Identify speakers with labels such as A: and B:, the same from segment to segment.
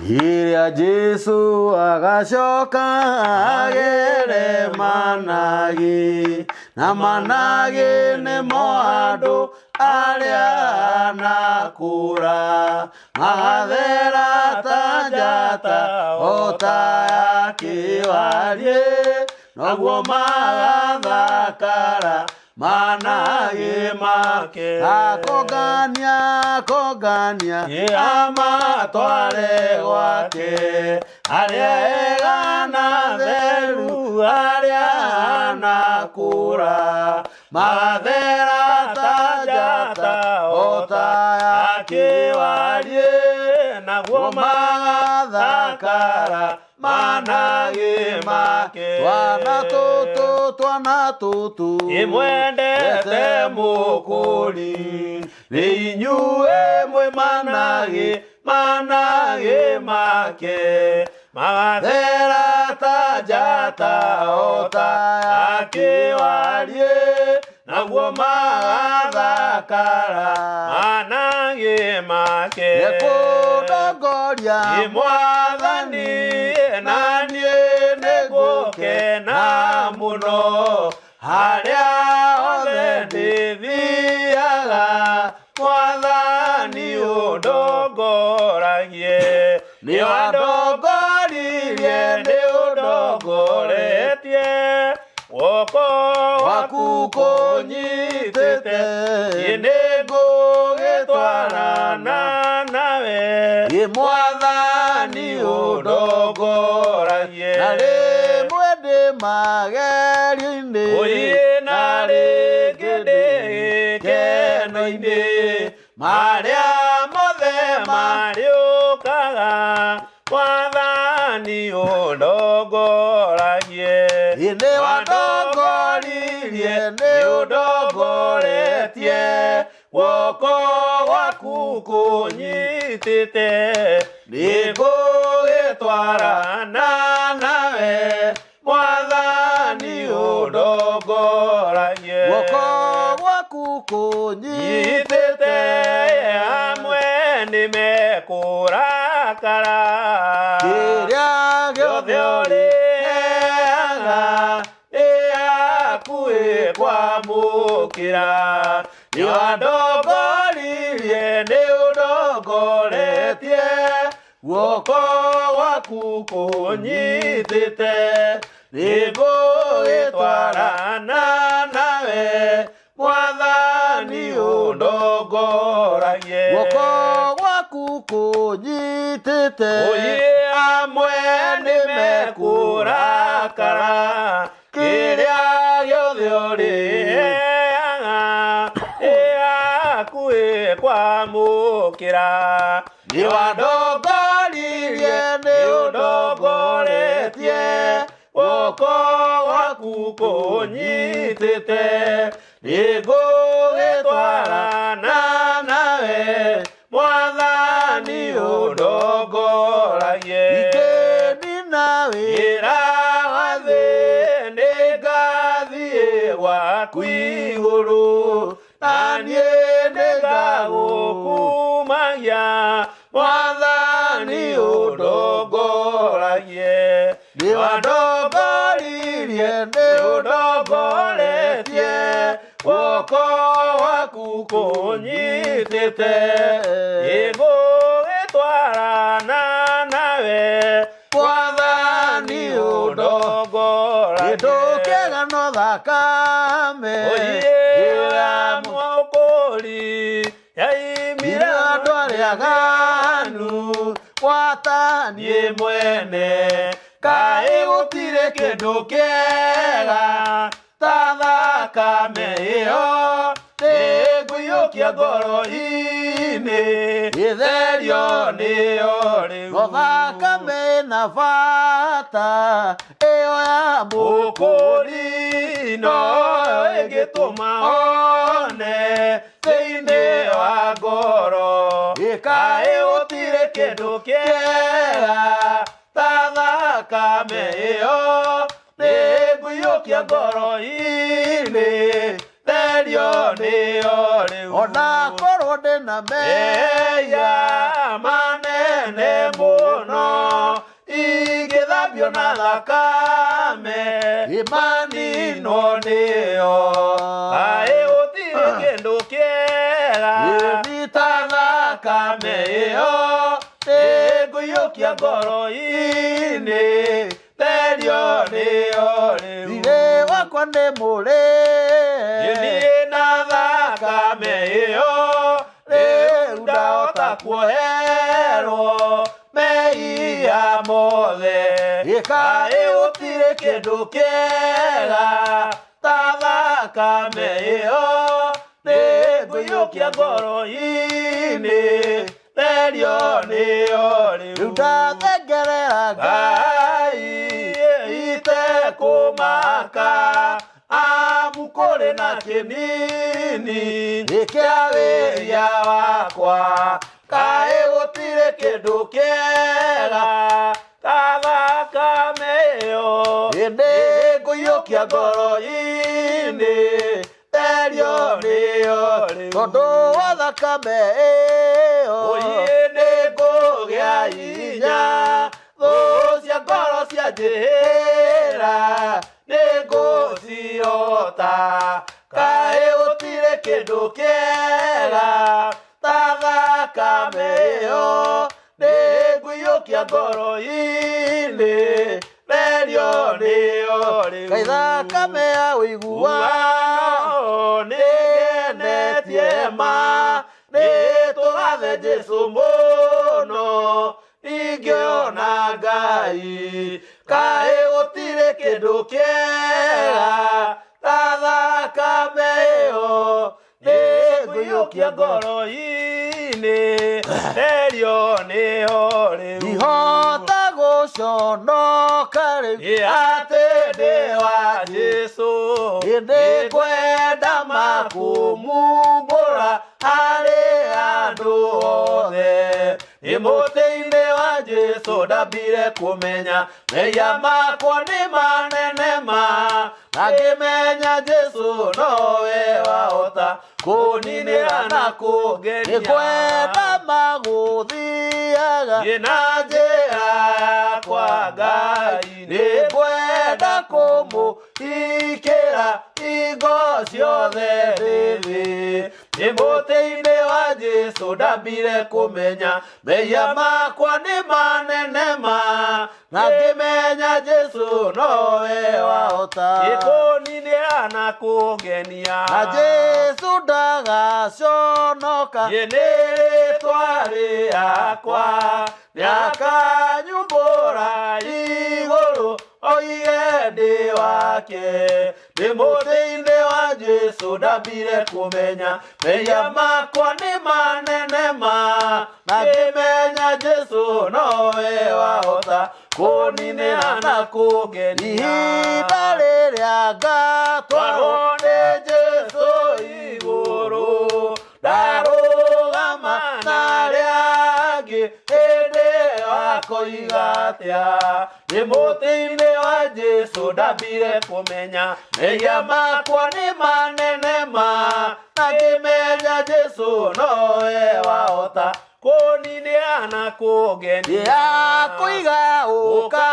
A: Iria Jesu agacoka agere Managi, na Managi nĩmo andũ arĩa nakura, magathera ta njata o ta ya kĩwariĩ, naguo magathakara Managi make. Akongania amatware gwake, arĩa ega na theru arĩa nakura, magathera ta njata o ta ya kĩwariĩ, naguo magathakara Managi make. Twana tũtũ imwendete mũkũri, nĩ inyuĩ mwĩ Managi make, magathera ta njata o ta ya kĩwariĩ, naguo magathakara Managi make. Nĩkũndongoria Mwathani, na niĩ nĩngũkena mũno, harĩa othe ndĩthiaga Mwathani ũndongoragie. Nĩ wandongoririe nĩ ũndongoretie, guoko gwaku kũnyitĩte, nĩngũgĩtwarana nawe Mwathani ũndongoragie. Na rĩmwe ndĩ magerio-inĩ, na rĩngĩ ndĩ gĩkeno-inĩ, marĩa mothe marĩũkaga Mwathani ũndongoragie. Nĩ wandongoririe nĩ ũndongoretie, guoko gwaku kũnyitĩte, nĩngũgĩtwarana nawe Mwathani ũndongoragie. Guoko gwaku kũnyitĩte, amwe nĩmekũrakara, kĩrĩa gĩothe ũrĩheaga nĩ hakuhĩ kwamũkĩra. Nĩ wandongoririe nĩ ũndongoretie, guoko gwaku kũnyitĩte, nĩngũgĩtwarana nawe Mwathani ũndongoragie. Guoko gwaku kũnyitĩte, amwe nĩmekũrakara, kĩrĩa gĩothe ũrĩheaga nĩ hakuhĩ kwamũkĩra. Nĩ wandongoririe nĩ ũndongoretie, guoko gwaku kũnyitĩte, nĩngũgĩtwarana nawe Mwathani ũndongoragie. Ingĩni na wĩra wa thĩ, nĩngathiĩ gwaku igũrũ, na niĩ nĩngagũkumagia Mwathani ũndongoragie. Nĩ wandongoririe nĩ ũndongoretie, guoko gwaku kũnyitĩte, nĩngũgĩtwarana nawe Mwathani ũndongoragie. Kĩndũ kĩega no thakame ya mũkũri, yaimire andũ arĩa aganu, gwataniĩ mwene, kaĩ gũtirĩ kĩndũ kĩega ta thakame ĩyo, nĩngũiyũkia ngoro-inĩ, gĩtherio nĩyo rĩu. O thakame na bata ĩyo ya mũkũri, noyo ĩngĩtũma one thĩinĩ wa ngoro, kaĩ gũtirĩ kĩndũ kĩega ta thakame ĩyo, nĩngũiyũkia ngoro-inĩ, therio nĩyo rĩu. Ona korwo ndĩna meya manene mũno, irio na thakame imani no nio ai utire kindu kiega ni ta thakame iyo ngũiyũkia ngoro-inĩ therio nĩyo rĩu thirĩ wakwa nĩ mũrĩ niĩ na thakame ĩyo rĩu ndahota kuoherwo mehia mothe kaĩ gũtirĩ kĩndũ kĩega ta thakame ĩyo nĩ ngũiyũkia ngoro-inĩ therio nĩyo rĩu ndathengerera Ngai itekũmaka amu kũrĩ na kĩnini kĩa wĩra wakwa kaĩ gũtirĩ kĩndũ kĩega ta thakame ĩyo nĩ ngũiyũkia ngoro-inĩ therio nĩyo rĩu tondũ wa thakame ĩyo nĩ ngũgĩa hinya thũ cia ngoro cianjĩhĩra nĩ ngũcihota kaĩ gũtirĩ kĩndũ kĩega ta thakame ĩyo nĩ ngũiyũkia ngoro-inĩ therio nĩyo rĩu kaĩ thakame ya ũiguano nĩgenetie ma nĩtũgathe Jesũ mũno ningĩ ona Ngai kaĩ gũtirĩ kĩndũ kĩega ta thakame ĩyo nĩ ngũiyũkia ngoro-inĩ therio nĩyo rĩu ihota gũconoka rĩu atĩ ndĩ wa Jesũ nĩ ngwenda makũmumbũra harĩ andũ othe mũtĩ-inĩ wa Jesũ ndambire kũmenya mehia makwa nĩ manene ma na ngĩmenya Jesũ nowe wahota kũninĩra na kũngenia nĩ ngwenda magũthiaga na njĩra yakwa Ngai nĩ ngwenda kũmũhikĩra hingo ciothe ndĩ thĩ nĩ mũtĩ-inĩ wa Jesũ ndambire kũmenya mehia makwa nĩ manene ma na ngĩmenya Jesũ nowe wahota kũninĩra na kũngenia na Jesũ ndagaconoka nĩ rĩĩtwa rĩakwa nĩakanyumbũra igũrũ oige ndĩ wake nĩ mũtĩ-inĩ wa Jesũ ndambire kũmenya mehia makwa nĩ manene ma na ngĩmenya Jesũ nowe wahota kũninĩra na kũngenia ihinda rĩrĩa ngatwarwo nĩ Jesũ igũrũ ndarũgama na arĩa angĩ hĩndĩ wakoiga atĩa nĩ mũtĩ-inĩ wa Jesũ ndambire kũmenya mehia makwa nĩ manene ma na ngĩmenya Jesũ nowe wahota kũninĩra na kũngenia kũiga ũka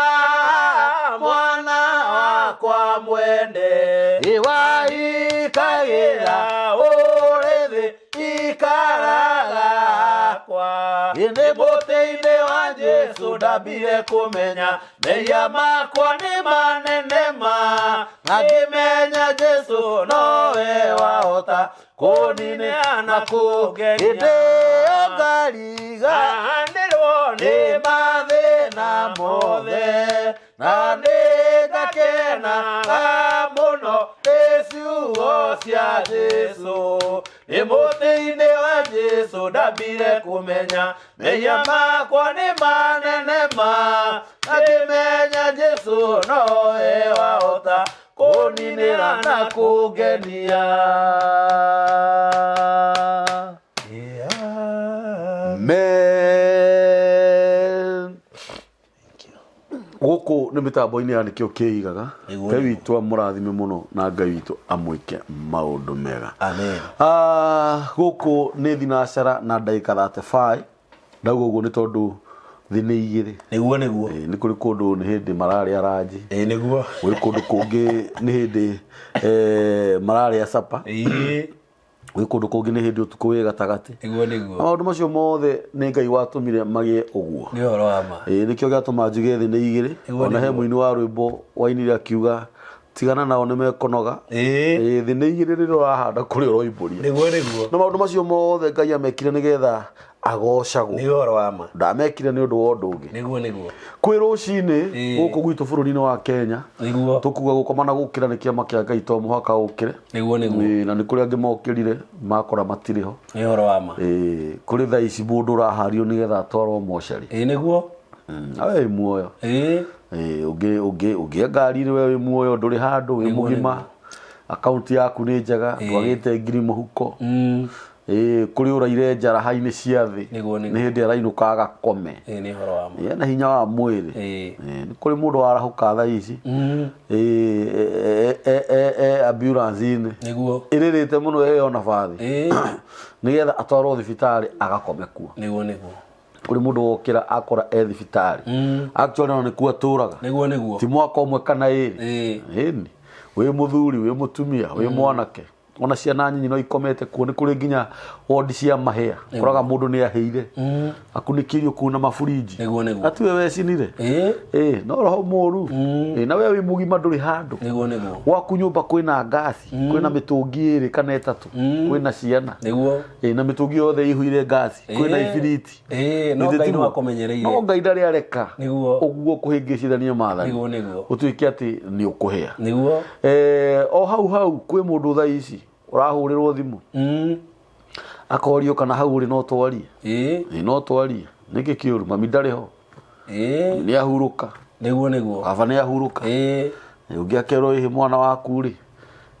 A: mwana wakwa mwende waikagĩra ũrĩ thĩ ikaraga kwa nĩ mũtĩ-inĩ wa Jesũ ndambire kũmenya mehia makwa nĩ manene ma na ngĩmenya Jesũ nowe wahota kũninĩra na kũngenia hĩndĩ ĩyo ngariganĩrwo nĩ mathĩna mothe na nĩngakenaga mũno nĩ ciugo cia Jesũ nĩ mũtĩ-inĩ wa Jesũ ndambire kũmenya mehia makwa nĩ manene ma na ngĩmenya Jesũ nowe wahota kũninĩra na kũngenia gũkũ nĩ mĩtambo-inĩ ya nĩkĩo kĩigaga Ngai witũ amũrathime mũno na Ngai witũ amwĩke maũndũ mega amen gũkũ nĩ thinacara na ndagĩka 35 ndauga ũguo nĩ tondũ thi nĩ igĩrĩ
B: nĩguo
A: nĩ kũrĩ kũndũ nĩ hĩndĩ mararĩa ranji
B: nĩguo
A: kũrĩ kũndũ kũngĩ nĩ hĩndĩ mararĩa sapa gwĩ kũndũ kũngĩ nĩ hĩndĩ ũtukũ wĩ gatagatĩ
B: nĩguo
A: maũndũ macio mothe nĩ Ngai watũmire magĩe ũguo
B: nĩ ũhoro wa ma
A: nĩkĩo gĩatũma njuge thĩ nĩ igĩrĩ ona he mũini wa rwĩmbo wainire akiuga tigana nao nĩ mekonoga thĩ nĩ igĩrĩ rĩrĩa ũrahanda kũrĩa ũroimbũria
B: nĩguo
A: na maũndũ macio mothe Ngai amekire nĩgetha agocagwo
B: nĩ ũhoro wa ma
A: ndamekire nĩ ũndũ wa ũndũ ũngĩ
B: nĩguo
A: kwĩ rũcinĩ gũkũ gwitũ bũrũri-inĩ wa Kenya tũkuga gũkoma na gũkĩra nĩ kĩama kĩa Ngai to mũhaka ũkĩre
B: nĩguo
A: na nĩ kũrĩ angĩ mokĩrire makora matirĩ ho
B: nĩ ũhoro wa ma
A: kũrĩ thaa ici mũndũ ũrahario nĩgetha atwarwo mocarĩ
B: nĩguo
A: we muoyo ũngĩ ngari-inĩ we wĩ muoyo ndũrĩ handũ wĩ mũgima akaunti yaku nĩ njega ndwagĩte ngiri mũhuko kũrĩ ũraire njaraha-inĩ cia thĩ nĩ hĩndĩ arainũka agakome na hinya wa mwĩrĩ nĩ kũrĩ mũndũ warahũka thaa ici ambulance-inĩ ĩrĩrĩte mũno ĩyo nabathi nĩgetha atwarwo thibitarĩ agakome kuo kũrĩ mũndũ wokĩra akora thibitarĩ actually no nĩkuo atũraga ti mwaka ũmwe kana ĩrĩ wĩ mũthuri wĩ mũtumia wĩ mwanake ona ciana nyinyi no ikomete kuo nĩ kũrĩ nginya wodi cia mahĩa kũraga mũndũ nĩ ahĩire akunĩkĩrio kuo na maburinji atiwe wecinire no roho mũru na we wĩ mũgima ndũrĩ handũ gwaku nyũmba kwĩna ngasi kwĩna mĩtũngi 2 kana 3 kwĩna ciana na mĩtũngi yothe ĩihũire ngasi kwĩna ibiriti
B: no Ngai no akũmenyereire
A: no Ngai ndarĩ areka ũguo kũhĩngĩcithania maathani ũtuĩke atĩ nĩ ũkũhĩa o hau kwĩ mũndũ thaa ici ũrahũrĩrwo thimũ akorio kana hau ũrĩ no twarie no twarie nĩkĩ kĩũru mami ndarĩ ho nĩ ahurũka baba nĩ ahurũka ũngĩ akerwo ĩhĩ mwana waku rĩ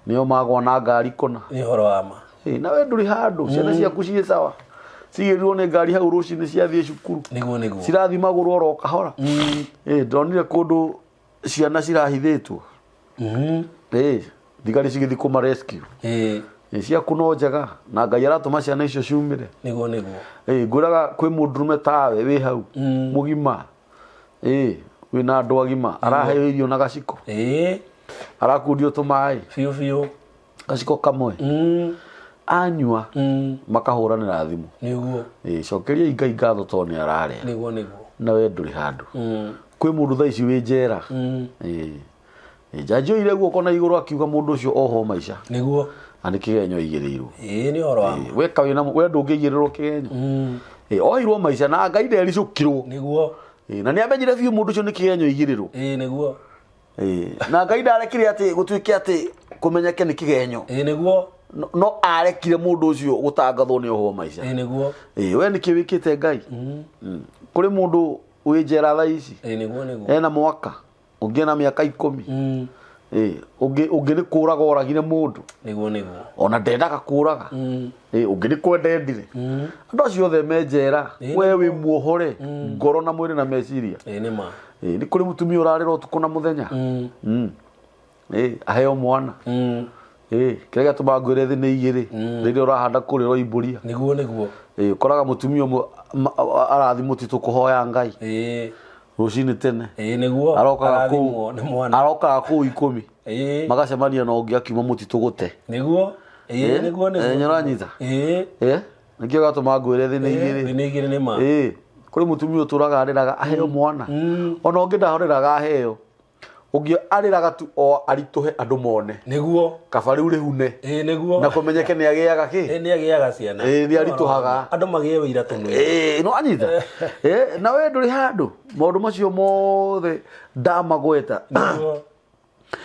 A: nĩo magwa na ngari kũna na we ndũrĩ handũ ciana ciaku ciĩ sawa cigĩrirwo nĩ ngari hau rũcinĩ ciathiĩ cukuru cirathiĩ magũrũ oro kahora ndonire kũndũ ciana cirahithĩtwo thigari cigĩthi kũma rescue ciaku no njega na Ngai aratũma ciana icio ciumĩre ngwĩraga kwĩ mũndũrũme tawe wĩ hau mũgima wĩna andũ agima araheo irio na gaciko arakundio tũmaĩ biũ gaciko kamwe anyua makahũranĩra thimũ cokeria Ngai ngatho tondũ nĩ ararĩa na we ndũrĩ handũ kwĩ mũndũ thaa ici wĩ njera njanjo ire guoko na igũrũ akiuga mũndũ ũcio oho maica na nĩ kĩgenyo igĩrĩirwo weka wĩna we ndũngĩigĩrĩrwo kĩgenyo oirwo maica na Ngai ndericũkirwo na nĩ amenyire biũ mũndũ ũcio nĩ kĩgenyo igĩrĩrwo na Ngai ndarekire atĩ gũtuĩke atĩ kũmenyeke nĩ kĩgenyo no arekire mũndũ ũcio gũtangathwo nĩ oho maica we nĩkĩ wĩkĩte Ngai kũrĩ mũndũ wĩ njera thaa ici ena mwaka ũngĩ na mĩaka 10 ũngĩ nĩ kũraga oragire mũndũ ona ndendaga kũraga ũngĩ nĩ kwendendire andũ acio othe me njera we wĩ muohore ngoro na mwĩrĩ na meciria nĩ kũrĩ mũtumia ũrarĩra ũtukũ na mũthenya aheo mwana kĩrĩa gĩatũmaga ngwĩre thĩ nĩ igĩrĩ rĩrĩa ũrahanda kũrĩa ũroimbũria ũkoraga mũtumia ũmwe arathi mũtitũ kũhoya Ngai rũcinĩ tene arokaga kũu 10 magacemania na ũngĩ akiuma mũtitũ gũte nyoranyita nĩkĩo gatũma ngwĩre thĩ nĩ igĩrĩ kũrĩ mũtumia ũtũraga arĩraga aheo mwana ona ũngĩ ndahoreraga aheo ũngĩ arĩraga tu o aritũhe andũ mone kaba rĩu rĩhune na kũmenyeke nĩ agĩaga
B: ciana
A: nĩ aritũhaga
B: andũ magĩe wĩira tũnwe
A: no anyita na we ndũrĩ handũ maũndũ macio mothe ndamagweta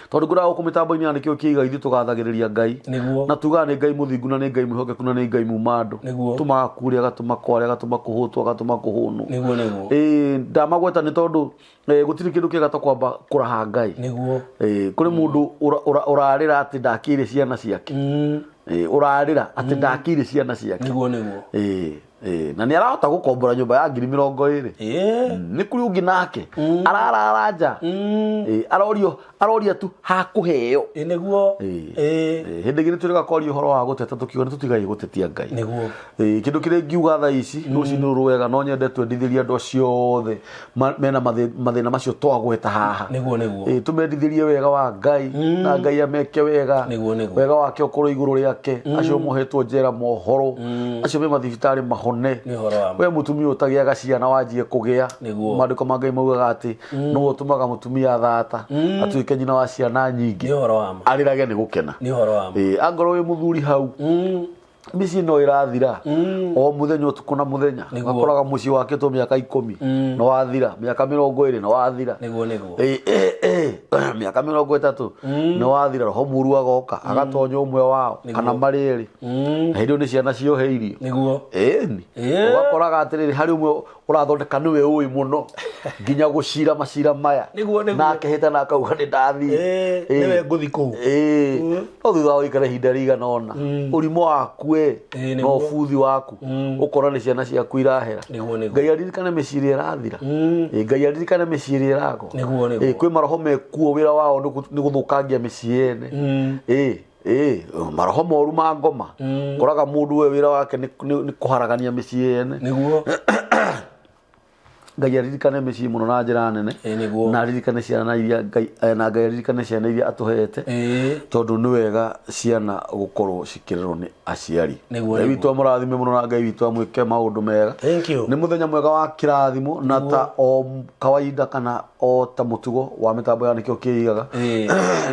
A: tondũ ngũraga gũkũ mĩtambo-inĩ nĩkĩo kĩiga ithuĩ tũgathagĩrĩria Ngai na tugaga nĩ Ngai mũthingu na nĩ Ngai mwĩhokeku na nĩ Ngai muma andũ tũmaga kuria agatũma kware agatũma kũhũtwo agatũma kũhũnwo ndamagweta nĩ tondũ gũtirĩ kĩndũ kĩega ta kwamba kũraha Ngai kũrĩ mũndũ ũrarĩra atĩ ndakĩire ciana ciake ũrarĩra atĩ ndakĩire ciana ciake na nĩ arahota gũkombora nyũmba ya 20,000 nĩ kũrĩ ũngĩ nake ararara nja aroria tu hakuheo
B: niguo
A: hindi ngire turi gakori uhoro wa guteta tukiuga tutigai gutetia Ngai
B: niguo
A: kindu kire ngiuga tha ici rucini ruwega no nyende twendithirie andu ciothe mena mathina macio twagweta haha
B: niguo
A: tumendithirie wega wa Ngai na Ngai ameke wega wega wake ukuru iguru riake acio mohetwo njera mohoro acio me mathibitari mahone we mutumia utagiaga ciana wanjie kugia mandiko ma Ngai maugaga ati no utumaga mutumia thata atuike nyina wa ciana nyingi arirage ni gukena angoro we muthuri hau misi no irathira o muthenya utuku na muthenya akoraga muci wake to miaka 10 no wathira miaka 20 no wathira
B: niguo
A: miaka 30 no wathira roho muru agoka agatonya umwe wao kana mariri na hindo ni ciana cioheirio
B: niguo
A: ni ugakoraga atiriri hari umwe urathondeka niwe uyi muno nginya gucira macira maya na akeheta na akauga ni ndathi
B: niwe nguthi ku
A: no thutha wa ikara hinda rigana ona urimo waku no futhi waku ukora ni ciana ciaku irahera Ngai aririkane meciri irathira Ngai aririkane meciri irago kwi maroho mekuo wira wao ni guthukangia miciene maroho moru ma ngoma koraga mundu we wira wake ni kuharagania miciene
B: niguo
A: Ngai aririkane meciri muno na njira nene na aririkane ciana iria na Ngai aririkane ciana iria atuhete tondu ni wega ciana gukorwo cikirerwo ni aciari Ngai witu amurathime muno na Ngai witu amwike maundu mega ni muthenya mwega wa kirathimo na ta o kawaida kana o ta mutugo wa mitambo ya nikio kiigaga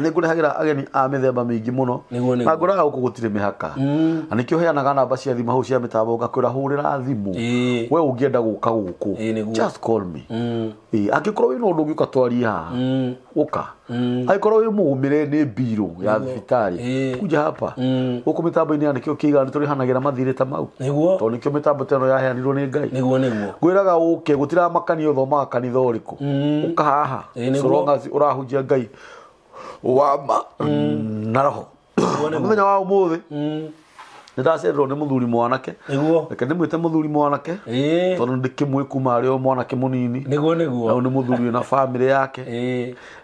A: ni ngurehagira ageni a mithemba mingi muno na nguraga guku gutire mihaka anikio heanaga namba cia thimu hau cia mitambo ngakwira hurira thimu we ungienda guka guku call me akikorwo wina undu ngiuka twari haha uka aikorwo wi mugumire ni biro ya thibitari kuja hapa uko mitambo-ini ya nikio kiiga ni turihanagira mathire ta mau to nikio mitambo teno yaheanirwo ni Ngai gwiraga uke gutira makani uthomaga kanitha uriku uka haha soronga urahunjia Ngai wama na roho muthenya wa umuthi ndacererwo ni muthuri mwanake reke ndimwite muthuri mwanake tondu ndikimwe kuma ari o mwanake munini
B: niguo
A: na ni muthuri na family yake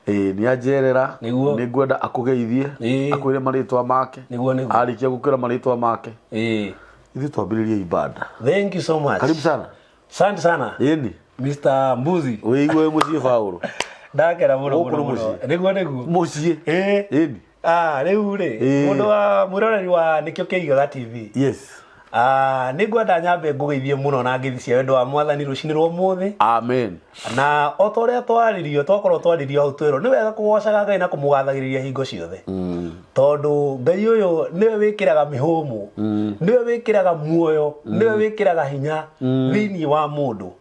A: ni ajerera ni ngwenda akugeithie akwire maritwa make arikia gukira maritwa make ithu twambiririe ibada.
B: Thank you so much.
A: Karibu sana.
B: Asante sana.
A: Yeni
B: Mr. Mbuzi
A: weigwe mucie Paulo
B: ndakera muno niguo
A: mucie yeni
B: riu ri mundu wa mwiroreri wa nikio kiigaga TV.
A: Yes.
B: Ningwenda nyambe ngugeithie muno na ngithi cia wendo wa mwathani rucini rwa muthi.
A: Amen.
B: Na otoria twaririo twakorwo twaririo au twero ni wega kugocaga Ngai na kumugathagiriria hingo ciothe. Tondu Ngai uyu niwe wikiraga mihumu, niwe wikiraga muoyo, niwe wikiraga hinya thini wa mundu.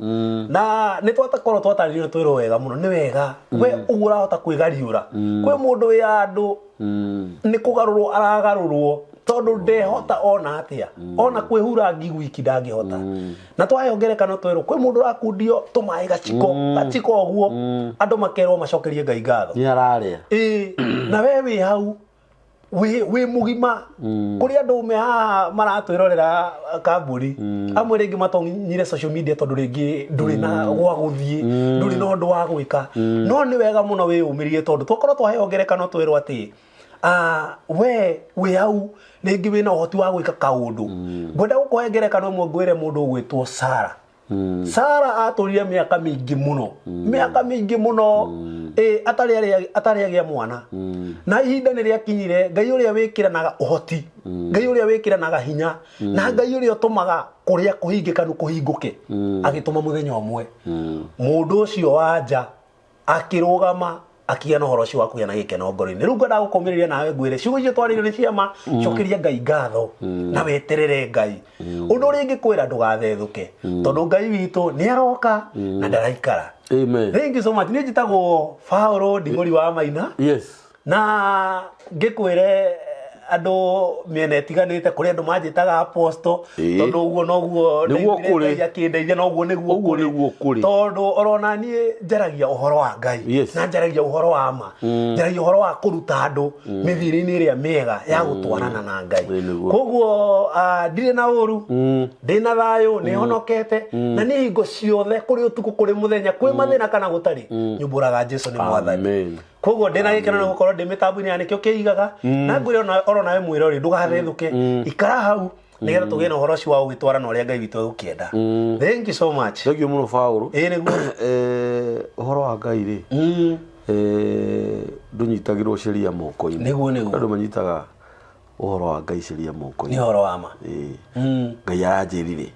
B: Na ni twatakorwo twataririo twero wega muno ni wega we urahota kwigariura kwi mundu wi andu ni kugarurwo aragarurwo tondu ndehota ona atia ona kwihura ngigu iki ndangihota na twayongerekana twero kwi mundu rakundio tumai gachiko oguo andu makerwo macokerie Ngai ngatho
A: ni araria
B: na we wi hau we mugima kuri andu me ha maratwirorera kamburi amwe ringi matonyire social media tondu ringi nduri na gwa guthie nduri no ndu wa gwika no ni wega muno we umirie tondu twakorwo twayongerekana twero ati we hau ringi wina uhoti wa gwika kaundu ngwenda gukohengerekana mwe ngwire mundu gwitwo Sara. Sara aturire miaka mingi muno atari agia mwana na ihinda ni riakinyire Ngai uria wikiranaga uhoti Ngai uria wikiranaga hinya na Ngai uria utumaga kuria kuhingikanu kuhinguke agituma muthenya umwe mundu ucio wanja akirugama akia no horo cio waku yana gikeno ngoro-ini riu ngwenda gukomiriria nawe ngwire ciugo icio twaririo ni ciama cokeria Ngai ngatho na weterere Ngai undu ringi kwira ndugathethuke tondu Ngai witu ni aroka na ndaraikara.
A: Amen.
B: Thank you so much. Ni njitagwo Paulo Nding'uri wa Maina.
A: Yes.
B: Na ngikwire andu miene tiganite kuri andu manjitaga apostle tondu uguo noguo
A: niguo
B: yakindeithia noguo niguo kuri tondu orona ni njaragia uhoro wa Ngai na njaragia uhoro wa ma njaragia uhoro wa kuruta andu mithiri-ini iria miega ya gutwarana na Ngai koguo ndire na uru ndina thayo ni honokete na ni hingo ciothe kuri utuku kuri muthenya kwi mathina kana gutari nyumburaga Jesu ni mwathani. koguo ndina gikeno no gukorwo ndi mitambo-ini ya nikio kiigaga na ngwire oro nawe mwirori ndugathethuke ikara hau nigetha tugie na uhoro ucio wa ugitwara na uria Ngai witu egukienda. Thank you so much.
A: Thank you muno Paulo.
B: Niguo
A: uhoro wa Ngai ri ndunyitagirwo ciria moko-ini.
B: Niguo
A: andu manyitaga uhoro wa Ngai ciria moko-ini.
B: Ni uhoro wa ma.
A: Ngai aranjirire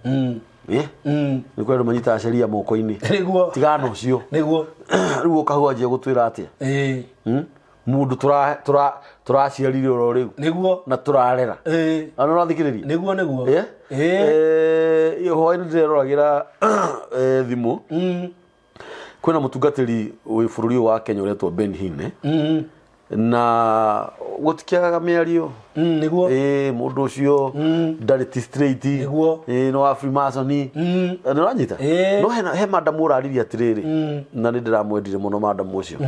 A: ni kwenda manyita ciria moko-ini.
B: Niguo
A: tigana ucio.
B: Niguo
A: riu ukahua je gutwira atia mundu turaciarire oro riu
B: niguo
A: na turarera ano rathikiriria
B: niguo
A: hwaini ndireroragira thimu kwina mutungatiri wi bururi wa Kenya uretwo Ben Hine na gutikiaga miario
B: niguo
A: mundu ucio ndari straight no Afrimason no ranyita no he madam urariria atiriri na ni ndiramwendire muno madam ucio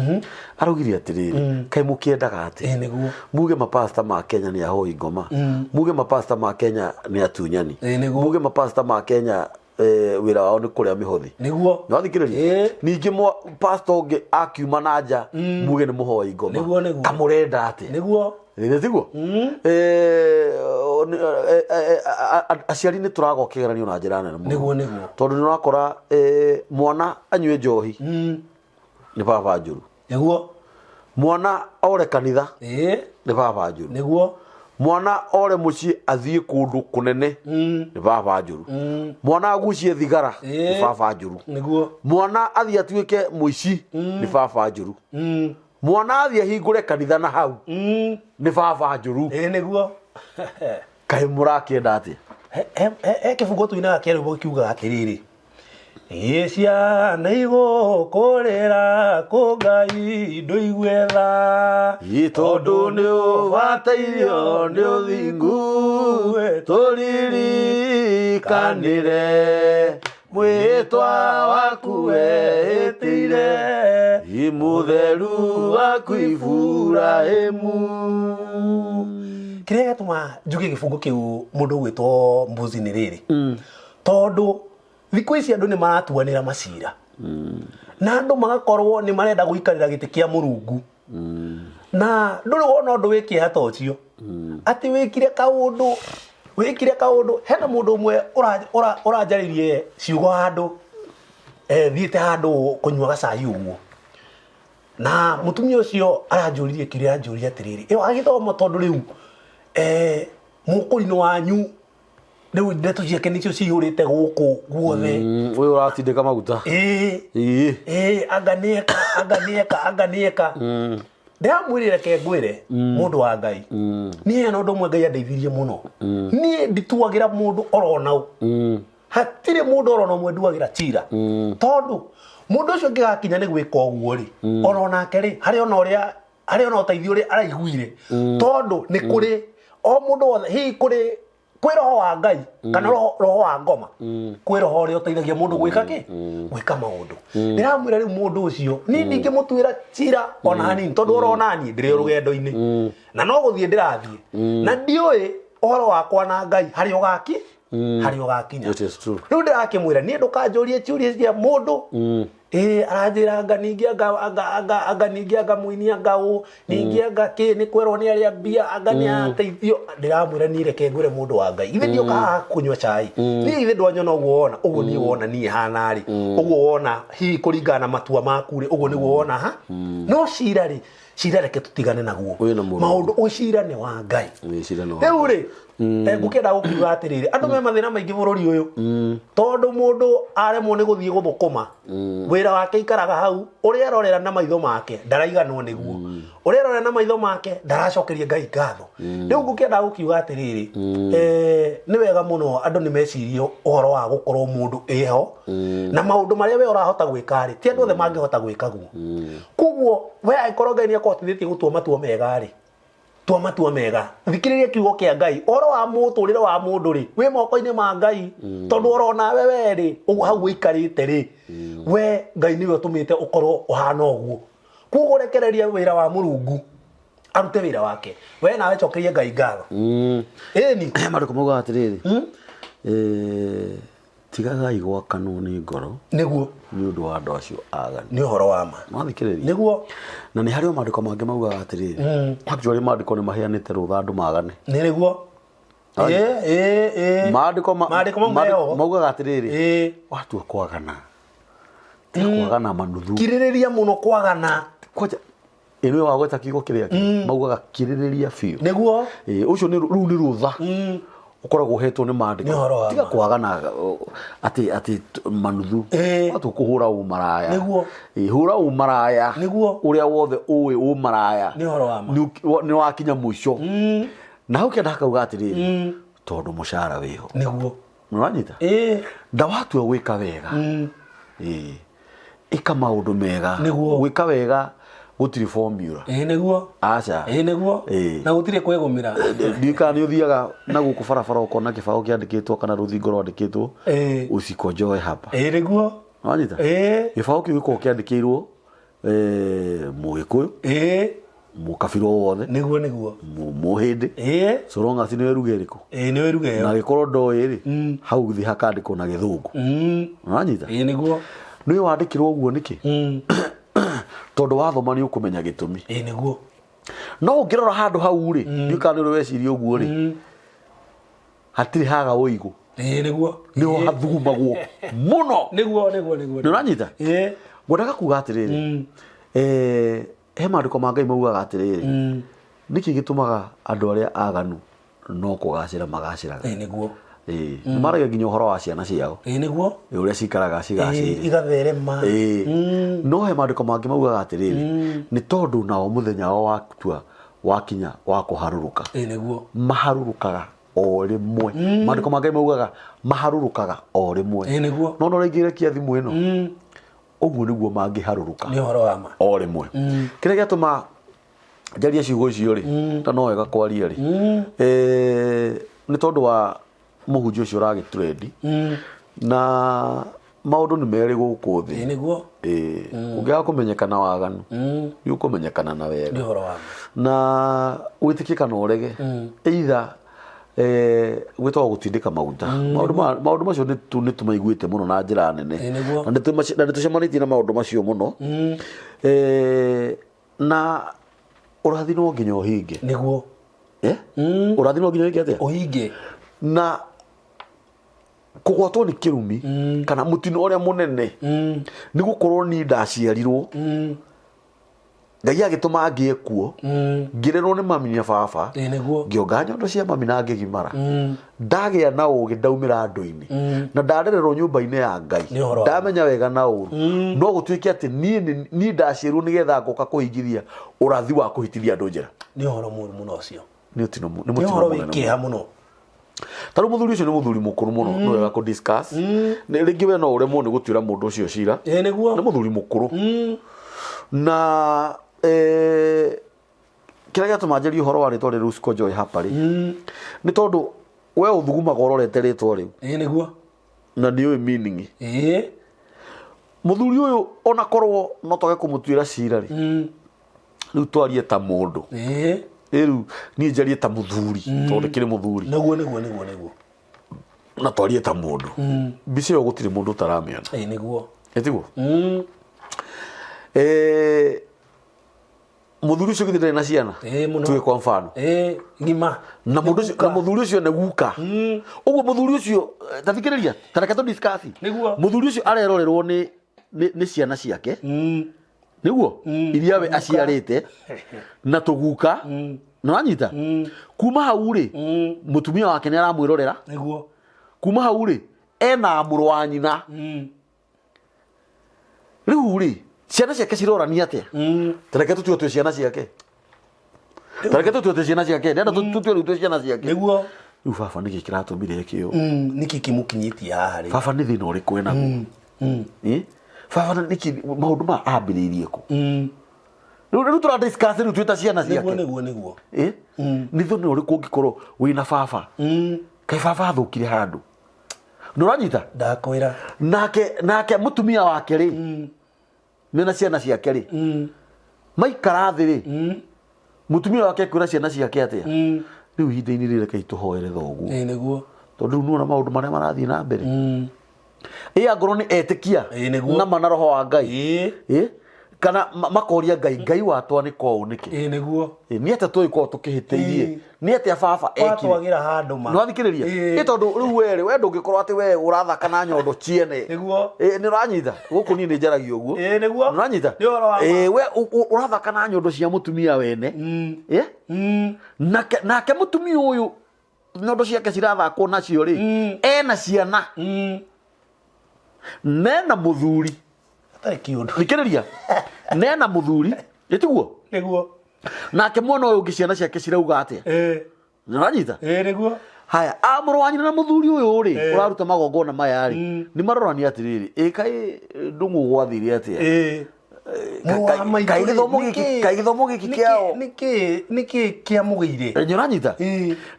A: arugiri atiriri kai mukiendaga ati
B: niguo
A: muge mapasta ma Kenya ni ahoi ngoma muge mapasta ma Kenya ni atunyani muge mapasta ma Kenya wira wao ni kuria mihothi
B: niguo
A: nathikiriria ningi pastor ungi akiuma na nja muge ni muhoi ngoma kamurenda ati niguo tiguo aciari ni turagokegeranio na njira nene
B: niguo
A: tondu ni urakora mwana anyue njohi ni baba njuru
B: niguo
A: mwana ore kanitha ni baba njuru
B: niguo
A: mwana ore muci athie kundu kunene ni baba njuru mwana agucie thigara ni baba njuru
B: niguo
A: mwana athie atuike muici ni baba njuru mwana athie hingure kanitha na hau ni baba njuru
B: niguo
A: kai murakienda ati
B: kifungo tuina kiarwo kiuga atiriri ciana igũkũrĩra kũ Ngai ndũigwetha
A: tondu nĩ ũbatairio nĩ ũthingu tũririkanĩre mwĩtwa waku wehĩtĩire mũtheru waku Iburahĩmu.
B: Kĩrĩa gĩtũma njuge gĩbungo kĩu mũndũ gwĩtwo Mbuzi nĩ rĩrĩ tondu thikũ ici andũ nĩ maratuanĩra macira na andũ magakorwo nĩ marenda gũikarĩra gĩtĩ kĩa Mũrungu na ndũrĩ wona ũndũ wĩkĩha ta ũcio atĩ wĩkire kaũndũ hena mũndũ ũmwe ũranjarĩrie ciugo handũ thiĩte handũ kũnyua gacai ũguo na mũtumia ũcio aranjũririe kĩrĩa aranjũria atĩrĩrĩ agĩthoma tondũ rĩu mũkũri-inĩ wanyu riu ndeto ciake nicio cihurite guku guothe
A: we uratindika maguta
B: aganieka ndamwirire ke ngwire mundu wa Ngai nie no ndo mwe Ngai andeithirie muno nie ndituagira mundu oronau hatire mundu orona mwe nduagira cira tondu mundu ucio ngigakinya ni gwika oguo ri orona ke ri hari ona uteithio ri araiguire tondu ni kuri o mundu wothe hi kuri kwĩ roho wa Ngai kana roho wa ngoma kwĩ roho ũrĩa ũteithagia mũndũ gwĩka kĩ gwĩka maũndũ ndiramwĩra rĩu mũndũ ũcio ni ndingĩmũtuĩra cira ona hanini tondũ orona niĩ ndĩrĩ rũgendo-inĩ na no gũthiĩ ndĩrathiĩ na ndiũĩ ũhoro wakwa na Ngai harĩ ũgakinya rĩu ndĩrakĩmwĩra niĩ ndũkanjũrie ciũria cia mũndũ aranjĩra anga ningĩ anga mũinia ngaũ ningĩ anga kĩ nĩ kwerwo nĩ arĩa mbia anga nĩ ateithio ndĩramwĩra niĩ reke ngwĩre mũndũ wa Ngai ithe ndioka haha kũnyua cai niĩ ithe ndwanyona ũguo wona ũguo niĩ wona niĩ hana rĩ ũguo wona hihi kũringana na matua maku rĩ ũguo nĩguo wona ha no cira rĩ cira reke tũtigane naguo maũndũ ũcira nĩ wa Ngai rĩu rĩ ngũkĩenda gũkiuga atĩrĩrĩ andũ me mathĩna maingĩ bũrũri ũyũ tondũ mũndũ aremwo nĩ gũthiĩ gũthũkũma wĩra wake ikaraga hau ũrĩa arorera na maitho make ndaraiganwo nĩguo ũrĩa arorera na maitho make ndaracokeria Ngai ngatho rĩu ngũkĩenda gũkiuga atĩrĩrĩ nĩ wega mũno andũ nĩ mecirie ũhoro wa gũkorwo mũndũ ĩho na maũndũ marĩa we ũrahota gwĩka rĩ ti andũ othe mangĩhota gwĩka guo koguo we angĩkorwo Ngai nĩ akũhotithĩtie gũtua matua mega rĩ tua matua mega thikĩrĩria kiugo kĩa Ngai oro wa mũtũrĩre wa mũndũ rĩ wĩ moko-inĩ ma Ngai tondũ orona we rĩ ũguo hau ũikarĩte rĩ we Ngai nĩwe ũtũmĩte ũkorwo ũhana ũguo koguo rekereria wĩra wa Mũrungu arute wĩra wake we nawe cokerie Ngai ngatho
A: ĩni marĩkũ mauga atĩrĩrĩ tigagai gwakanwo nĩ ngoro
B: nĩguo
A: nĩ ũndũ wa andũ acio aganu
B: nĩ ũhoro wa ma
A: mathikĩrĩria
B: nĩguo
A: na nĩ harĩ maandĩko mangĩ maugaga atĩrĩrĩ actually maandĩko nĩ maheanĩte rũtha andũ magane
B: nĩguo
A: maandĩko maugaga atĩrĩrĩ watua kwagana kwagana manuthu
B: kirĩrĩria mũno kwagana
A: kwaja ĩno wa gweta kiugo kĩrĩa maugaga kirĩrĩria biũ
B: nĩguo
A: ũcio nĩ rĩu nĩ rũtha ukoragwo hetwo nĩ maandĩko tiga kwagana atĩ manuthu watu kũhũra ũmaraya
B: nĩguo
A: hũra ũmaraya
B: nĩguo
A: ũrĩa wothe ũĩ ũmaraya
B: nĩ horo wa ma
A: nĩ wakinya mũico na hau kĩanda kauga atĩrĩrĩ tondũ mũcara wĩho
B: nĩguo
A: nĩwanyita ndawatua gwĩka wega ĩka maũndũ mega gwĩka wega gũtirĩ formula
B: nĩguo
A: aca
B: nĩguo na gũtirĩ kwĩgũmĩra
A: ndika nĩ ũthiaga na gũkũ barabara ũkona kĩbaũ kĩandĩkĩtwo kana rũthingo rwandĩkĩtwo usiku njoe hapa
B: nĩguo
A: wanyita gĩbaũ kĩu gĩkoragwo kĩandĩkĩirwo Mũgĩkũyũ mũkabira wothe
B: nĩguo
A: mũhĩndĩ so long as nĩ weruga ĩrĩkũ
B: nĩ weruga ĩyo
A: na gĩkorwo ndoĩ hau thĩ hakandĩkwo na gĩthũngũ wanyita
B: nĩguo
A: nĩ wandĩkĩrwo ũguo nĩkĩ tondũ wathoma nĩ ũkũmenya gĩtũmi
B: nĩguo
A: no ũngĩrora handũ hau rĩ nĩ ũkana nĩ weciria ũguo rĩ hatirĩ haga ũigũ
B: nĩguo
A: nĩho hathugumagwo mũno
B: nĩguo
A: nĩ ũranyita ngwendaga kuga atĩrĩrĩ he maandĩko ma Ngai maugaga atĩrĩrĩ nĩkĩ gĩtũmaga andũ arĩa aganu no kũgacĩra magacĩraga
B: nĩguo
A: nĩ maragia nginya ũhoro wa ciana ciao
B: nĩguo
A: ũrĩa cikaraga cigacĩire
B: igatherema
A: no he maandĩko mangĩ maugaga atĩrĩrĩ nĩ tondũ nao mũthenya wao watua wakinya wa kũharũrũka
B: nĩguo
A: maharũrũkaga o rĩmwe maandĩko ma Ngai maugaga maharũrũkaga o rĩmwe no no rĩngĩrekia thimũ ĩno ũguo nĩguo mangĩharũrũka
B: nĩ ũhoro wa ma
A: o rĩmwe kĩrĩa gĩatũma njarie ciugo icio rĩ ta no wega kwaria rĩ nĩ tondũ wa mũhunjia ũcio ũragĩtrendi na maũndũ nĩ merĩ gũkũ thĩ
B: nĩguo
A: ũngĩaga kũmenyekana waganu nĩ ũkũmenyekana na wega na wĩtĩkie kana ũrege either gwĩtagwo gũtindĩka maguta maũndũ macio nĩ tũmaiguĩte mũno na njĩra nene na nĩ tũcemanĩtie na maũndũ macio mũno na ũrathi no nginya ũhinge
B: nĩguo
A: ũrathi no nginya ũhinge atĩa
B: ũhinge
A: na kũgwatwo nĩ kĩrumi kana mũtino ũrĩa mũnene nĩ gũkorwo ni ndaciarirwo Ngai agĩtũma ngĩe kuo ngĩrerwo nĩ mami na baba ngĩonga nyondo cia mami na ngĩgimara ndagĩa na ũgĩ ndaumĩra andũ-inĩ na ndarererwo nyũmba-inĩ ya Ngai ndamenya wega na ũru no gũtuĩke atĩ niĩ ndaciarirwo nĩgetha ngoka kũhingithia ũrathi wa kũhĩtithia andũ njĩra
B: nĩ ũhoro mũru mũno ũcio
A: nĩ mũtino
B: wĩkĩha mũno
A: tarũ mũthuri ũcio nĩ mũthuri mũkũrũ mũno no wega kũ discuss nĩ rĩngĩ we no ũremwo nĩ gũtuĩra mũndũ ũcio cira
B: nĩguo
A: nĩ mũthuri mũkũrũ na kĩrĩa gĩatũma njarie ũhoro wa rĩtwa rĩrĩ Usiku Joy hapa rĩ nĩ tondũ we ũthugumaga ũrorete rĩtwa rĩu
B: nĩguo
A: na nĩ ũĩ meaning mũthuri ũyũ ona korwo no toge kũmũtuĩra cira rĩ rĩu twarie ta mũndũ rĩu niĩ njarie ta mũthuri tondũ kĩrĩ mũthuri
B: nĩguo
A: na twarie ta mũndũ mbica ĩyo gũtirĩ mũndũ ũtaramĩona
B: nĩguo
A: tiguo mũthuri ũcio githĩ ndarĩ na ciana tuwe kwa mfano
B: ngima
A: na mũthuri ũcio nĩ guka ũguo mũthuri ũcio tathikĩrĩria tareke tũ discuss mũthuri ũcio arerorerwo nĩ ciana ciake nĩguo iria we aciarĩte na tũguka na wanyita kuma hau rĩ mũtumia wake nĩ aramwĩrorera kuma hau rĩ ena mũrũ wa nyina rĩu rĩ ciana ciake cirorania atĩa tareke tũtue ciana ciake ndenda tũtue rĩu ciana ciake
B: nĩguo
A: rĩu baba nĩkĩ kĩratũmire kĩo
B: nĩkĩ kĩmũkinyĩtie haha rĩ
A: baba nĩ thĩna ũrĩkũ enaguo baba nĩkĩ maũndũ ma ambĩrĩirie kũ rĩu tũra discuss rĩu twĩta ciana ciake
B: nĩguo
A: nĩ thĩna ũrĩkũ ũngĩkorwo wĩna baba kaĩ baba athũkire handũ nĩ ũranyita
B: ndakwĩra
A: nake mũtumia wake rĩ mena ciana ciake rĩ maikara thĩ rĩ mũtumia wake kwĩra ciana ciake atĩa rĩu ihinda-inĩ rĩrĩ reke tũhoere thoguo
B: nĩguo
A: tondũ rĩu nĩwona maũndũ marĩa marathiĩ na mbere angorwo ni etikia na mana roho wa Ngai kana makoria Ngai watwa ni ko unike
B: niguo
A: ni ate twiko tukihitiirie ni ate baba
B: ekire handu ma
A: no athikiriria tondu riu we ndungikorwo ati we urathaka na nyondo ciene
B: niguo
A: ni uranyita guku ni njaragia uguo
B: niguo
A: uranyita we urathaka na nyondo cia mutumia wene nake mutumia uyu nyondo ciake cirathakwo nacio ri ena ciana nena muthuri
B: atari kiundu
A: thikiriria nena muthuri etiguo
B: niguo
A: nake mwana uyu ngiciana ciake cirauga atia uranyita
B: niguo
A: haya amurwanyina na muthuri uyu ri uraruta magongona maya ri ni marorani atiriri kai ndungu gwathire atia kai githomo giki kiao
B: niki kia mugire
A: uranyita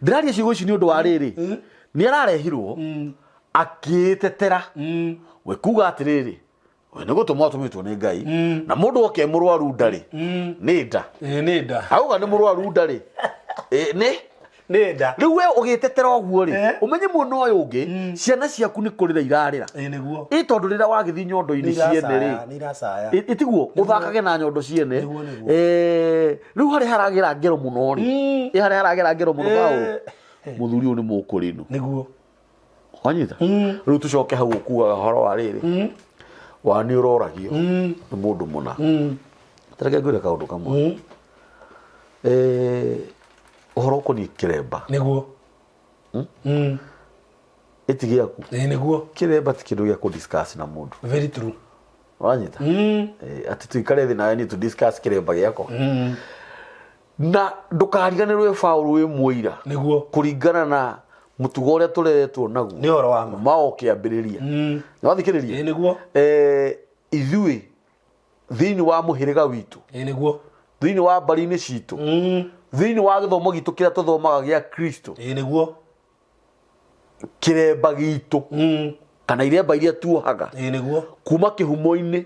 A: ndiraria ciugo ici ni undu wa riri ni ararehirwo akitetera we kuga atiriri we ni gutuma atumitwo ni Ngai na mundu oke murwaru ndari ni nda
B: ni nda
A: auga ni murwaru ndari
B: ni nda
A: riu we ugitetera oguo ri umenye muno uyu ungi ciana ciaku ni kurira irarira
B: niguo
A: tondu rira wagithi nyondo-ini ciene ri
B: ni rasaya
A: itiguo uthakage na nyondo ciene riu hari haragira ngero muno ri hari haragira ngero muno Paulo muthuri uyu ni mukurinu
B: niguo
A: wanyita riu tucoke hau ukuaga horo wa riri wani uroragio ni mundu muna tareke ngwire kaundu kamwe uhoro koni kiremba
B: niguo
A: itigiaku
B: niguo
A: kiremba ti kindu gya ku discuss na mundu
B: very true
A: wanyita ati tuikare thi nawe ni to discuss kiremba giako na ndukariganirwe Paulo wi muira
B: niguo
A: kuringana na mutugo uria tureretwo naguo
B: ni horo wa
A: mao kiambiriria ni wathikiriria
B: niguo
A: ithui thiini wa muhiriga witu
B: niguo
A: thiini wa mbari-ini citu thiini wa githomo gitu kiria tuthomaga gia Kristo
B: niguo
A: kiremba gitu kana iremba iria tuohaga
B: niguo
A: kuma kihumo-ini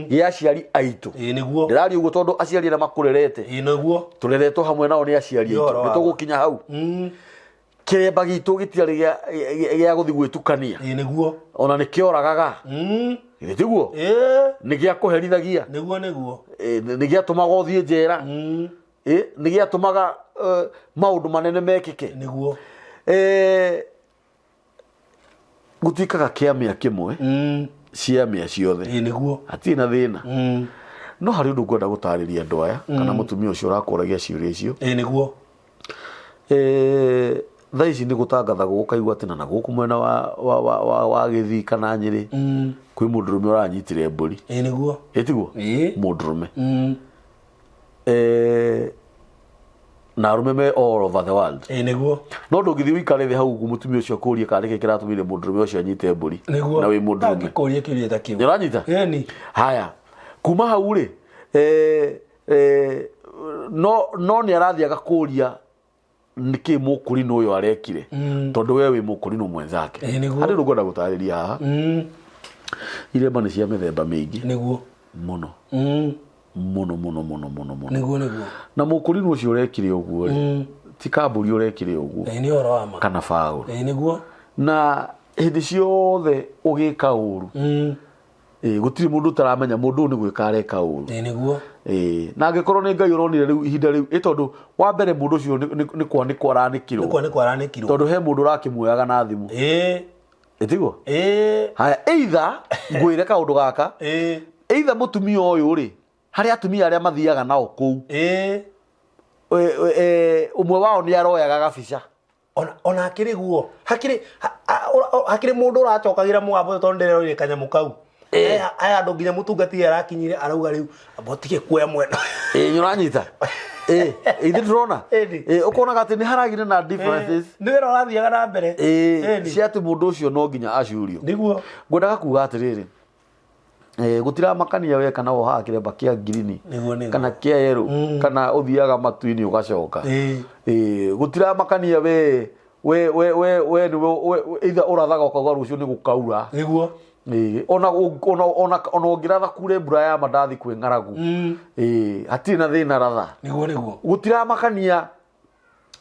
A: gia aciari aitu
B: niguo
A: ndirari uguo tondu aciari na makurerete
B: niguo
A: tureretwo hamwe nao ni aciari aitu nitugukinya hau kiremba gitu gitiari gia guthi gwitukania
B: niguo
A: ona ni kioragaga tiguo ni gia kuherithagia
B: niguo
A: ni gia tumaga uthie njera ni gia tumaga maundu manene mekike
B: niguo
A: gutikaga kiamia kimwe ciamia ciothe
B: niguo
A: hatirĩ na thĩna no harĩ ũndũ ngwenda gũtarĩria andũ aya kana mũtumia ũcio ũrakũragia ciũria icio
B: niguo
A: thaa ici nĩ gũtangathagwo ũkaigua atĩ na gũkũ mwena wa Gĩthii kana Nyĩrĩ kwĩ mũndũrũme ũranyitire mbũri
B: niguo
A: ĩtiguo mũndũrũme na arume me all over the world
B: niguo
A: no ndũngĩthiĩ ũikare thĩ hau mũtumia ũcio akũrie kana nĩkĩ kĩratũmire mũndũrũme ũcio anyite mbũri na wĩ mũndũrũme
B: ngĩkũria kĩũria ta kĩu
A: nĩ ũranyita haya kuma hau rĩ no nĩ arathiĩ agakũria nĩkĩ mũkũrinũ ũyũ arekire tondũ we wĩ mũkũrinũ mwenzake harĩ ũndũ ngwenda gũtarĩria haha iremba nĩ cia mĩthemba mĩingĩ
B: niguo
A: mũno
B: niguo
A: na mũkũrinũ ũcio ũrekire ũguo ti Kambũri ũrekire ũguo
B: nĩ horo wa ma
A: kana Paulo
B: niguo
A: na hĩndĩ ciothe ũgĩka ũru gũtirĩ mũndũ ũtaramenya mũndũ nĩ gwĩka areka ũru
B: niguo
A: na angĩkorwo nĩ Ngai ũronire rĩu ihinda rĩu tondũ wa mbere mũndũ ũcio nĩ kwaranĩkirwo tondũ he mũndũ ũrakĩmuoyaga na thimũ ĩtiguo haya either ngwĩre kaũndũ gaka either mũtumia ũyũ rĩ harĩ atumia arĩa mathiaga nao kũu ũmwe wao nĩ aroyaga gabica
B: ona akĩrĩ guo hakĩrĩ mũndũ ũracokagĩra mũgambo tondũ ndĩreroire kanyamũ kau aya andũ nginya mũtungati arakinyire arauga rĩu abotige kuoya mwena
A: nĩ ũranyita ithe ndĩrona ũkonaga atĩ nĩ haragire na differences
B: nĩ wĩra ũrathiaga na mbere
A: cia atĩ mũndũ ũcio no nginya acurio
B: nĩguo
A: ngwendaga kuga atĩrĩrĩ gutiramakania we kana wohaga kiremba kia green kana kia yellow kana uthiaga matu-ini ugacoka gutiramakania we either urathaga ukaga rucio ni gukaura
B: niguo
A: ona ongiratha kure mbura ya mandathi kwi ng'aragu hatirĩ na thĩna ratha gutiramakania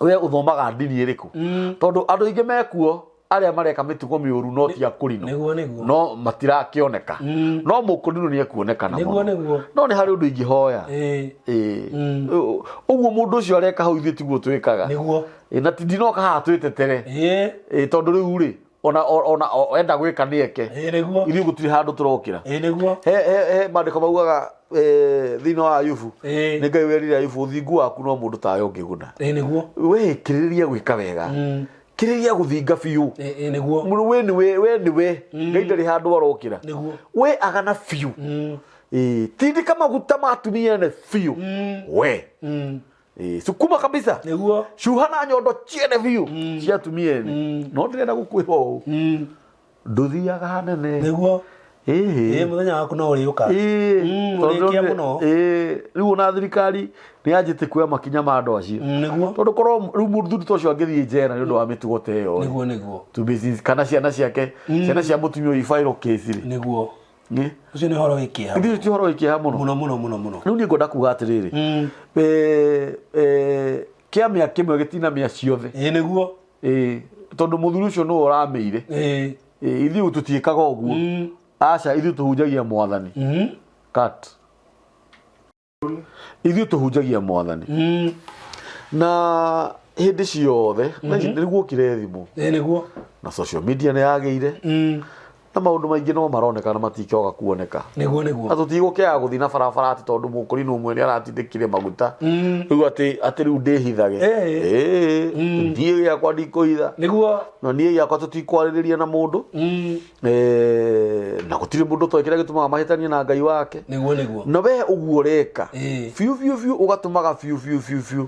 A: we uthomaga ndini ĩrĩkũ tondu andũ aingĩ mekuo aria mareka mitugo miuru no ti akurino no matirakioneka no mukurino ni ekuonekana no ni hari undu ingihoya uguo mundu ucio areka hau ithuĩ tiguo twikaga na tindinoka haha twitetere tondu riu ri ona enda gwika nieke ithuĩ gutiri handu turokira he mandiko maugaga thina wa Ayubu ni Ngai werire Ayubu uthingu waku no mundu tawe ungiguna we kiriria gwika wega kiriria guthinga biu mundu we niwe Ngai ndari handu arokira we agana biu tindika maguta matumia ne biu we sukuma kabisa shuhana nyondo chiene biu ciatumie no ndirenda gukwiho nduthiaga hanene
B: muthenya waku no uriuka urikia muno
A: riu na thirikari ni anjite kuya makinya ma andu acio tondu korwo riu mundu tocio angithie njera ni undu wa mitugo teyo
B: niguo
A: tu business kana ciana ciake ciana cia mutumio ifairo case ri
B: niguo ucio ni horo wikia
A: ndio ti horo wikia muno riu ni ngoda kuga atiriri kiamia kimwe gitina mia ciothe
B: niguo
A: tondu muthuri ucio no urameire ithiĩ tutiĩkaga ũguo aca ithuĩ tũhunjagia mwathani cut ithuĩ tũhunjagia mwathani na hĩndĩ ciothe nĩguo kire thimũ
B: nĩguo
A: na social media nĩ yagĩire na maũndũ maingĩ no maroneka na matikĩoga kuoneka
B: nĩguo
A: na tũtigũkĩaga gũthiĩ na barabara atĩ tondũ mũkũrinũ ũmwe nĩ aratindĩkire maguta rĩu atĩ rĩu ndĩhithage niĩ gĩakwa ndikũhitha
B: nĩguo
A: na niĩ gĩakwa tũtikwarĩrĩria na mũndũ na gũtirĩ mũndũ toĩ kĩrĩa gĩtũmaga mahĩtanie na Ngai wake
B: nĩguo
A: na we ũguo ũreka biũ ũgatũmaga biũ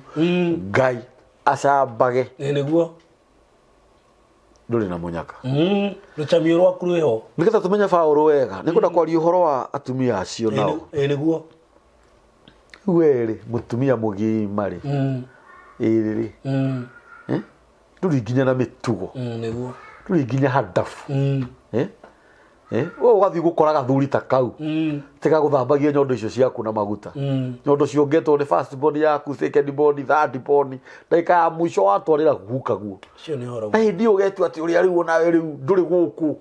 A: Ngai acambage
B: nĩguo
A: nduri na munyaka
B: rucamio rwaku rweho
A: nigetha tumenya Paulo wega nĩngwenda kwaria ũhoro wa atumia acio nao
B: nĩguo
A: weri mutumia mũgima rĩ ĩrĩ nduri nginya na mĩtugo
B: nĩguo
A: nduri nginya hadafu ũgathiĩ gũkora gathuri ta kau tiga gũthambagia nyondo icio ciaku na maguta nyondo ciongetwo nĩ first born yaku second born third born ndagĩka ya mũico watwarĩra guka guo
B: cio nĩ horo
A: na hĩndĩ ĩyo ũgetua atĩ ũrĩa rĩu onawe rĩu ndũrĩ gũkũ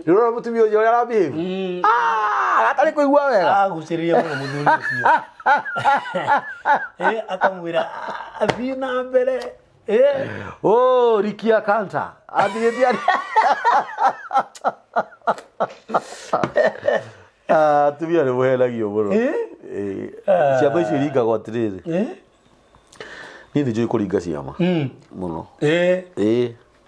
A: nĩũrona mũtumia ũcio ũrĩa arabehave gatarĩ kũigua wega
B: agucĩrĩria mũno mũthuri ũcio akamwĩra athiĩ na mbere
A: rikia kanta athiĩtie atumia nĩ mũhenagio mũno ciama icio iringagwo atĩrĩrĩ niĩ nĩ njũĩ kũringa ciama mũno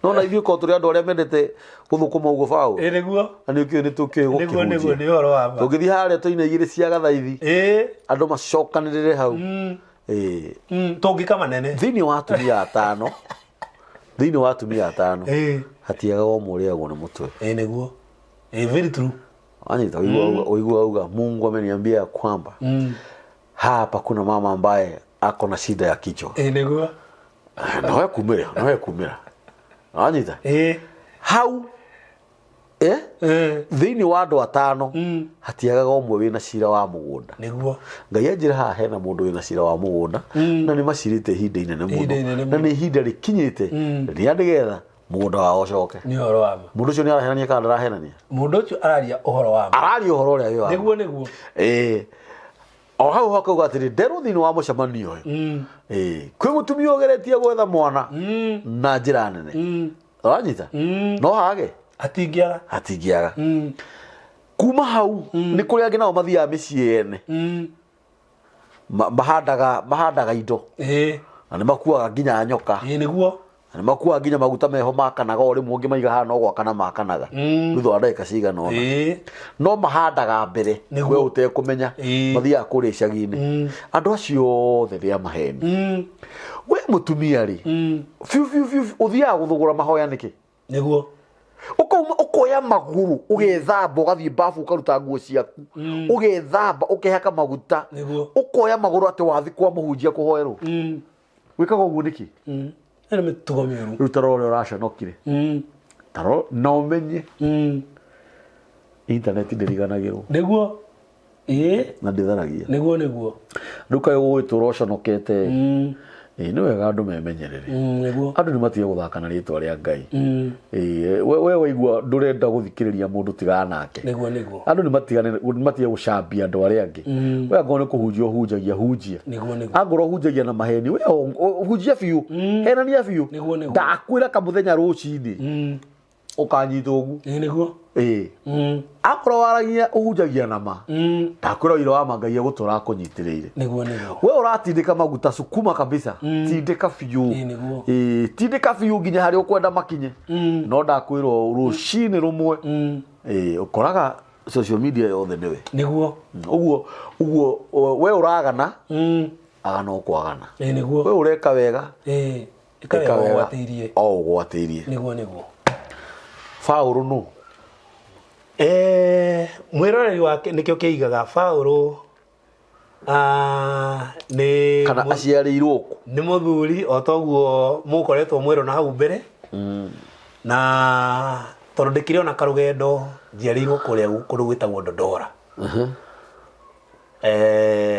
A: no na ithuĩ korwo tũrĩ andũ arĩa mendete gũthũkũma ũguo Paulo
B: nĩguo
A: na nĩ ũkĩũĩ nĩ tũkĩhũkĩhunjia
B: nĩ ũhoro wa
A: tũngĩthiĩ harĩa tũine igĩrĩ cia gathaithi andũ macokanĩrĩre hau
B: tũngĩka manene
A: thĩinĩ wa atumia atano hatiaga ũmwe ũrĩagwo nĩ mũtwe
B: nĩguo very true
A: anita uigua auga Mungu ameniambia kwamba hapa kuna mama ambaye ako na shida ya kichwa
B: nĩguo
A: nawe kumira anita hau thĩinĩ wa andũ atano hatiagaga ũmwe wĩna cira wa mũgũnda
B: nĩguo
A: Ngai anjĩra haha hena mũndũ wĩna cira wa mũgũnda na nĩ macirĩte ihinda inene mũno na nĩ ihinda rĩkinyĩte rĩrĩa nĩgetha mũgũnda wao ũcoke
B: nĩ ũhoro wa
A: mũndũ ũcio nĩ arahenania kana ndarahenania
B: mũndũ ũcio araria ũhoro wa
A: araria ũhoro ũrĩa wĩ wa
B: nĩguo
A: o hau hakauga atĩrĩ nderwo thĩinĩ wa mũcemanio ũyũ kwĩ mũtumia ũgeretie gwetha mwana na njĩra nene ũranyita no hage hatingĩaga kuma hau nĩ kũrĩ angĩ nao mathiaga mĩciĩ ene mahandaga indo na nĩ makuaga nginya nyoka
B: nĩguo
A: na nĩ makuaga nginya maguta meho makanaga o rĩmwe ũngĩ maiga haha no gwakana makanaga thutha wa ndagĩka cigana ũna no mahandaga mbere we ũtekũmenya mathiaga kũrĩa icagi-inĩ andũ acio othe nĩ amaheni we mũtumia rĩ biũ ũthiaga gũthũgũra mahoya nĩkĩ
B: nĩguo
A: ukoya maguru ugethamba ugathiĩ bafu ukaruta nguo ciaku ugethamba ukehaka maguta ukoya maguru ati wathi kwa muhunjia kuhoerwo wikaga uguo niki
B: ene mitugo mĩũru
A: rĩu taro ũrĩa ũracanokire taro na ũmenye internet ndĩriganagĩrwo
B: nĩguo
A: na ndĩtharagia
B: nĩguo
A: rĩu kaĩ gũgĩtũra ũcanokete nĩ wega andũ memenyerere andũ nĩ matige gũthaka na rĩtwa rĩa Ngai we waigua ndũrenda gũthikĩrĩria mũndũ tigana nake andũ nĩ matige gũcambia andũ arĩa angĩ we angorwo nĩ kũhunjia hunjia angorwo hunjagia na maheni we hunjia biũ henania biũ ndakwĩra kamũthenya rũcinĩ ũkanyitwo ũgu akorwo waragia ũhunjagia nama ndakwĩra ira wa Ngai egũtũra akũnyitĩrĩire we ũratindĩka maguta sukuma kabisa tindĩka biũ tindĩka biũ nginya harĩa ũkwenda makinye no ndakwĩrwo rũcinĩ rũmwe ũkoraga social media yothe nĩwe ũguo we ũragana agana ũkwagana we ũreka wega ĩka wega ũgwatĩirie Paulo no
B: mwĩroreri wake nĩkĩo kĩigaga Paulo nĩ
A: kana aciarĩirwo ku
B: nĩ mũthuri o toguo mũkoretwo mwĩro na hau mbere na tondũ ndĩkĩrĩ ona karũgendo njiarĩirwo kũrĩa kũndũ gwĩtagwo Dodora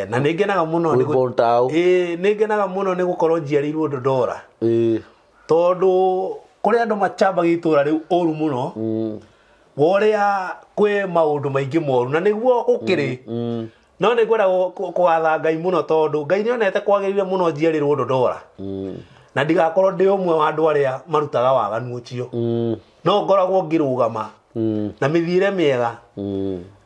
B: na nĩngenaga mũno nĩngenaga mũno nĩ gũkorwo njiarĩirwo Dodora tondũ kũrĩa andũ macambagia itũra rĩu ũru mũno worĩa kwĩ maũndũ maingĩ moru na nĩguo ũkĩrĩ no nĩngwenda kũgatha Ngai mũno tondũ Ngai nĩonete kwagĩrĩire mũno njiarĩrwo Dodora na ndigakorwo ndĩ ũmwe wa andũ arĩa marutaga waganu ũcio no ngoragwo ngĩrũgama na mĩthiĩre mĩega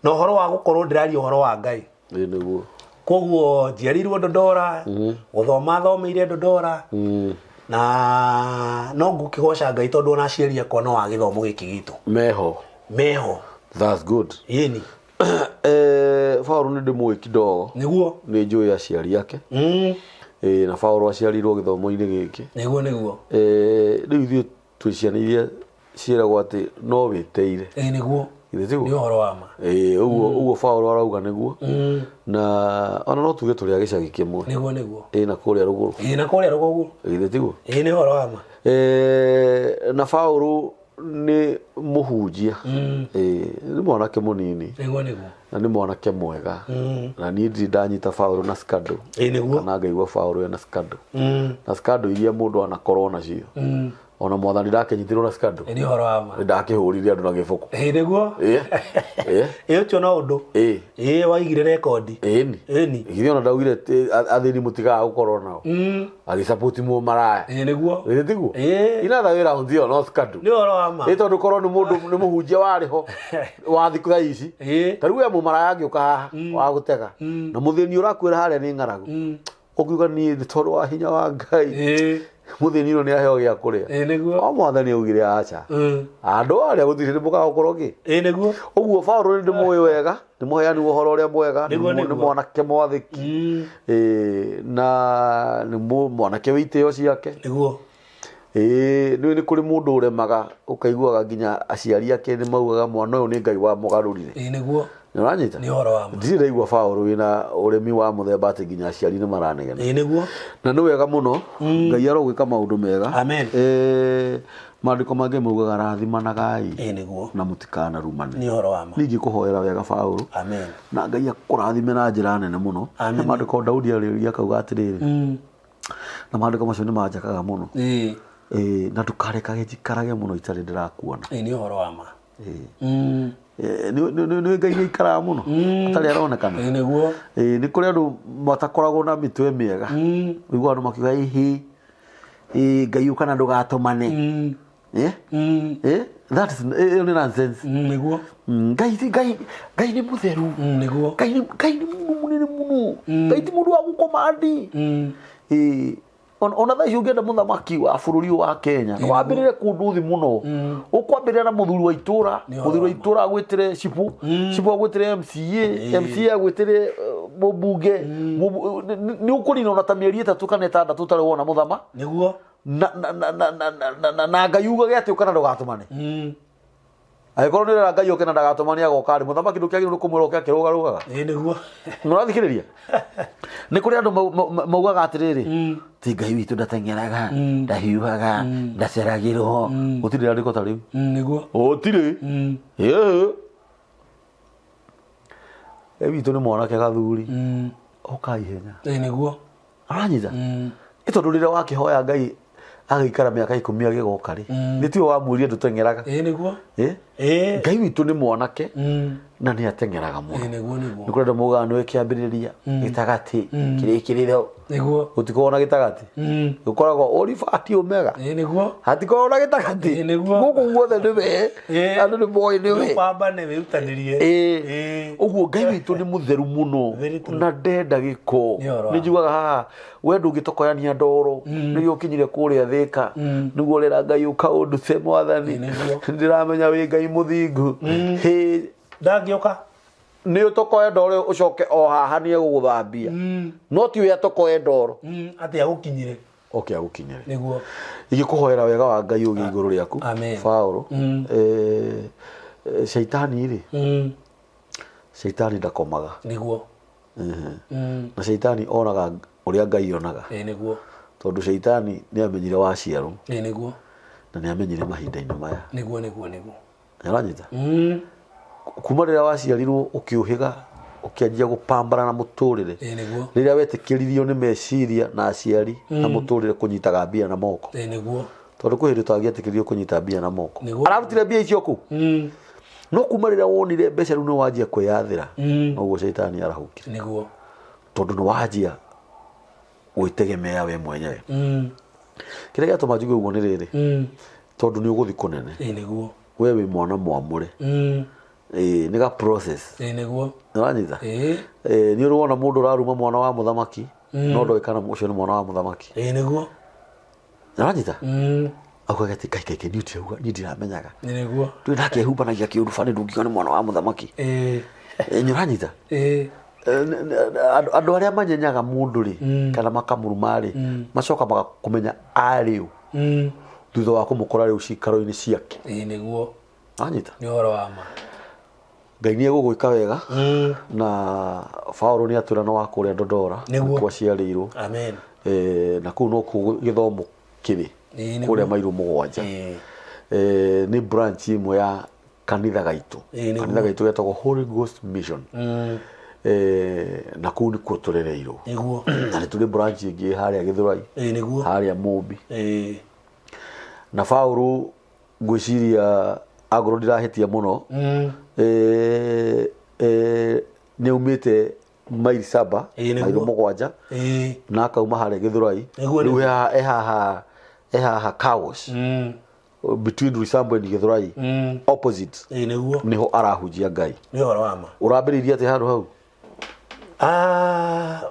B: na ũhoro wa gũkorwo ndĩraria ũhoro wa Ngai
A: nĩguo
B: koguo njiarĩirwo Dodora gũthoma thomeire Dodora na no ngũkĩgoca Ngai tondũ ona aciari akwa no wa gĩthomo gĩkĩ gitũ meho
A: that's good
B: yeni
A: Paulo nĩ ndĩmũĩ kidogo
B: nĩguo
A: nĩ njũĩ aciari yake na Paulo aciarirwo gĩthomo-inĩ gĩkĩ
B: nĩguo
A: rĩu ithuĩ twĩ ciana iria ciĩragwo atĩ no wĩteire
B: nĩguo nĩ ũhoro wa ma
A: ũguo Paulo arauga nĩguo na ona no tuge tũrĩ a gĩcagi kĩmwe
B: nĩguo
A: na kũrĩa rũgũrũ
B: na kũrĩa rũgũrũ
A: githĩ tiguo
B: nĩ ũhoro wa ma
A: na Paulo nĩ mũhunjia nĩ mwanake mũnini na nĩ mwanake mwega na niĩ ndirĩ ndanyita Paulo na scandal kana ngaigua Paulo ena scandal na scandal iria mũndũ anakorwo nacio ona mwathani ndakenyitirwo na scandal
B: nĩ ũhoro wa ma
A: ndakĩhũrire andũ na gĩbũkũ
B: nĩguo ũcio no ũndũ waigire rekondi
A: ĩni githĩ ona ndaugire athĩni mũtigaga gũkorwo nao agĩsupport maraya
B: nĩguo
A: githĩ tiguo inatha wĩra ũndio no scandal
B: nĩ ũhoro wa ma
A: tondũ korwo nĩ mũndũ nĩ mũhunjia warĩ ho wa thikũ thaa ici tarĩu ya mũmaraya angĩũka haha wa gũtega na mũthĩni ũrakwĩra harĩa nĩ ng'aragu ũkiuga niĩ nĩ tondũ wa hinya wa Ngai mũthĩni ũyũ nĩ aheo gĩa kũrĩa o mwathani augire aca andũ arĩa gũtirĩ nĩ mũgakorwo kĩ
B: nĩguo
A: ũguo Paulo nĩ ndĩmũĩ wega nĩ mũheani wa ũhoro ũrĩa mwega nĩ mwanake mwathĩki na nĩ mwanake wĩ itĩo ciake
B: nĩguo
A: nĩ kũrĩ mũndũ ũremaga ũkaiguaga nginya aciari ake nĩ maugaga mwana ũyũ nĩ Ngai wa mũgarũrire
B: nĩguo
A: nĩ ũranyita
B: nĩ ũhoro wa ma
A: ndirĩ ndaigua Paulo wĩna ũremi wa mũthemba atĩ nginya aciari nĩ maranegena
B: nĩguo
A: na nĩ wega mũno Ngai arogwĩka maũndũ mega
B: amen
A: maandĩko mangĩ maugaga rathimanagai
B: nĩguo
A: na mũtikanarumane
B: nĩ ũhoro wa ma
A: ningĩ kũhoera wega Paulo
B: amen
A: na Ngai akũrathime na njĩra nene mũno na maandĩko Daudi arĩrĩria akauga atĩrĩrĩ na maandĩko macio nĩ manjakaga mũno na ndũkarekage njikarage mũno itarĩ ndĩrakuona
B: nĩ ũhoro wa ma
A: nĩ Ngai gĩikaraga mũno atarĩ aronekana
B: nĩguo
A: nĩ kũrĩ andũ matakoragwo na mĩtwe mĩega ũigua andũ makiuga Ngai ũkana ndũgatũmane that is nĩ nonsense
B: nĩguo
A: Ngai nĩ mũtheru
B: nĩguo
A: Ngai nĩ mũnene mũno Ngai ti mũndũ wa gũkomandi ona thaa ici ũngĩenda mũthamaki wa bũrũri wa Kenya wambĩrĩre kũndũ thĩ mũno ũkwambĩrĩra na mũthuri wa itũra agwĩtĩre cibu agwĩtĩre MCA agwĩtĩre mũmbunge nĩ ũkũnina ona ta mĩeri 3 kana 6 ũtarĩ wona mũthama
B: nĩguo
A: na Ngai ugage atĩ ũkana ndũgatũmane agĩkorwo nĩ ũrera Ngai ũkena ndagatũmane agoka rĩ mũthamaki ndũkĩagĩrĩirwo nĩ kũmwĩra ũke akĩrũgarũgaga
B: nĩguo
A: nĩũrathikĩrĩria nĩ kũrĩ andũ maugaga atĩrĩrĩ ti Ngai witũ ndateng'eraga ndahiũhaga ndaceragĩrwo gũtirĩ rĩandĩko ta rĩu
B: nĩguo
A: gũtirĩ witũ nĩ mwanake gathuri ũka ihenya
B: nĩguo
A: aranyita tondu rira wakihoya Ngai agikara miaka 10 agigoka ri ni tiwe wamuria ndutengeraga
B: niguo
A: Ngai witu ni mwanake na ni atengeraga muno ni kurenda mugano ikiambiriria gitagati kirikiriro
B: niguo
A: utikona gitagati ukoragwo olifati omega
B: niguo
A: hatikona gitagati guku guothe niwe andu ni boy niwe
B: baba ne wirutanirie
A: uguo Ngai witu ni mutheru muno na ndenda giko ni njugaga haha we ndungitokoyania ndoro ni ukinyire kuria thika niguo rera Ngai ukaundu se mwathani ndiramenya wi Ngai muthingu
B: ndangioka
A: ni utokoye ndoro ucoke o haha ni guguthambia no ti we atokoye ndoro
B: ati agukinyire
A: agukinyire
B: niguo
A: igikuhoera wega wa Ngai ugi iguru riaku Paulo shaitani ri shaitani ndakomaga
B: niguo
A: na shaitani onaga uria Ngai onaga
B: niguo
A: tondu shaitani ni amenyire waciarwo
B: niguo
A: na ni amenyire mahinda-ini maya
B: niguo
A: yaranyita kuma rira waciarirwo ukiuhiga ukianjia gupambana na muturire rira wetikiririo ni meciria na aciari na muturire kunyitaga mbia na moko
B: niguo
A: tondu kwi hindi twagiatikiririo kunyita mbia na moko ararutire mbia icio ku no kuma rira wonire mbeca riu no wanjia kwiyathira noguo shaitani arahukire
B: niguo
A: tondu no wanjia gwitegemea we mwenyewe kiria giatuma njuge uguo ni riri tondu ni uguthi kunene
B: niguo
A: we wi mwana mwamure ni ga process
B: niguo
A: uranyita ni urwona mundu uraruma mwana wa muthamaki no ndoikana ucio ni mwana wa muthamaki
B: niguo
A: uranyita akugati kai ni utiuga ni ndiramenyaga
B: niguo
A: tu nake hubanagia kiundu fani ndungiona ni mwana wa muthamaki uranyita andu aria manyenyaga mundu ri kana makamuruma ri macoka magakumenya ariu thutha wa kumukora riu cikaro-ini ciake
B: niguo
A: anyita
B: ni horo wa ma
A: Ngai ni egugwika wega na Paulo ni atwira no wa kuria Ndondora kwa ciarirwo
B: amen
A: na kuu no ku githomo kiri kuria mairu mugwanja ni branch imwe ya kanitha gaitu getagwo Holy Ghost Mission na kuu ni kuo turereirwo
B: niguo
A: na ni turi branch ingi haria Githurai
B: niguo
A: haria Mumbi na Paulo ngwiciria agoro ndirahitia muno ni umite maili 7 maili mugwanja na akauma haria Githurai riu ehaha Kawosh between Ruisambo and Githurai opposite niho arahunjia Ngai
B: ni horo wa ma
A: urambiriria ati handu hau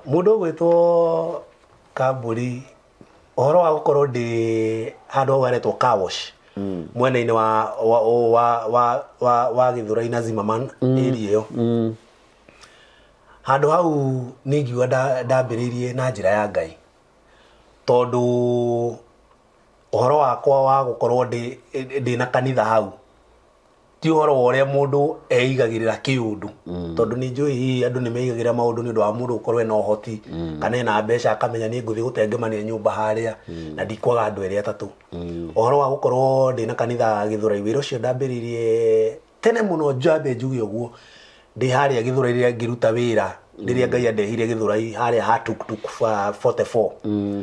B: mundu gwitwo Kamburi horo wa gukorwo ndi handu haretwo Kawosh mwena-ini wa Githurai na Zimmerman area yo handu hau ni ngiuga ndambiriirie na njira ya Ngai tondu uhoro wakwa wa gukorwo ndi na kanitha hau ti uhoro wa uria mundu eigagirira kiundu tondu ni njui andu ni meigagirira maundu ni undu wa mundu ukorwe na uhoti kana na mbeca akamenya ni nguthi gutengemania nyumba haria na ndikwaga andu eri atatu uhoro wa gukorwo ndi na kanitha Githurai wira ucio ndambiririe tene muno njambe njugi uguo ndi haria Githurai riria ngiruta wira riria Ngai andehire Githurai haria ha tuktuk 44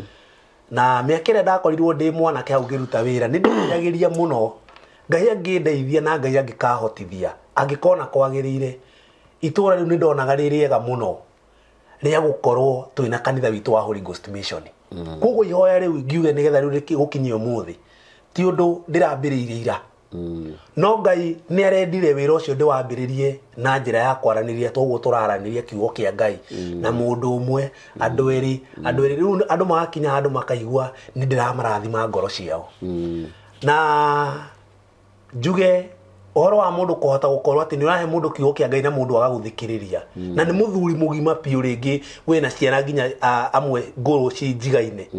B: na miakire ndakorirwo ndi mwanake hau ngiruta wira ni ndinyagiria muno Ngai angindeithia na Ngai angikahotithia angikona kwagirire itura riu ni ndonaga ririega muno ria gukorwo twina kanitha witu wa Holy Ghost Mission koguo ihoya riu ngiuge nigetha riu gukinyia umuthi ti undu ndirambiriirie ira no Ngai ni arendire wira ucio ndiwambiririe na njira ya kwaraniria toguo turaraniria kiugo kia Ngai na mundu umwe andu eri riu andu magakinya andu makaigua ni ndiramarathima ngoro ciao na njuge uhoro wa mundu kuhota gukorwo ati ni urahe mundu kiugo kia Ngai na mundu agaguthikiriria na ni muthuri mugima piu ringi wina ciana nginya amwe nguru ci njigaine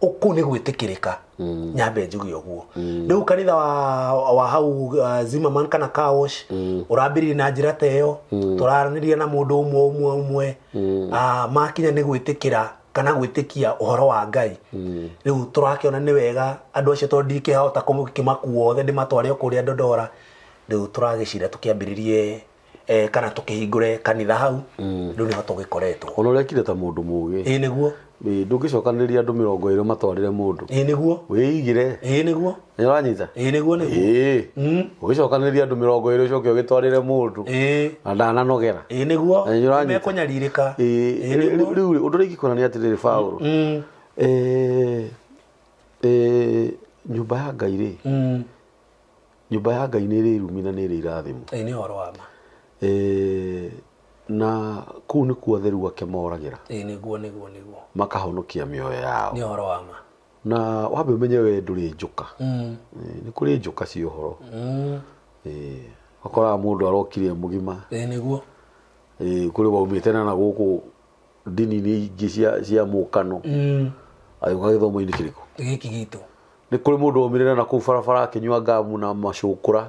B: uku ni gwitikirika nyambe njugi uguo riu kanitha wa hau Zimmerman kana Kawosh urambiririe na njira teyo turaraniria na mundu umwe makinya ni gwitikira kana gwitikia uhoro wa Ngai riu turakiona ni wega andu acio to ndikihota kumakuo othe ndimatware kuria Ndondora riu turagicira tukiambiririe kana tukihingure kanitha hau riu niho tugikoretwo
A: ona urekire ta mundu mugi
B: niguo
A: ndungicokanĩrĩria andũ 20 matwarĩre mũndũ
B: nĩguo
A: wĩigire
B: nĩguo
A: nĩũranyita
B: nĩguo
A: ũgĩcokanĩrĩria andũ 20 ũcoke ũgĩtwarĩre mũndũ na ndananogera
B: nĩguo mekũnyarirĩka
A: rĩu ũndũ ũrĩa ingĩkuona nĩ atĩrĩrĩ Paul nyũmba ya Ngai rĩ nyũmba ya Ngai nĩ ĩrĩ irumi na nĩ ĩrĩ irathimo
B: nĩ ũhoro wa ma
A: na kũu nĩkuo atheru ake moragĩra
B: nĩguo
A: makahonokia mĩoyo yao
B: nĩ ũhoro wa ma
A: na wambe ũmenye we ndũrĩ njoka nĩ kũrĩ njoka cia ũhoro wakoraga mũndũ arokire mũgima
B: nĩguo
A: kũrĩ waumĩte na gũkũ ndini-inĩ ingĩ cia mũkano agĩũka gĩthomo-inĩ kĩrĩkũ
B: gĩkĩ gitũ
A: nĩ kũrĩ mũndũ waumĩrĩra na kũu barabara akĩnyua ngamu na macũkũra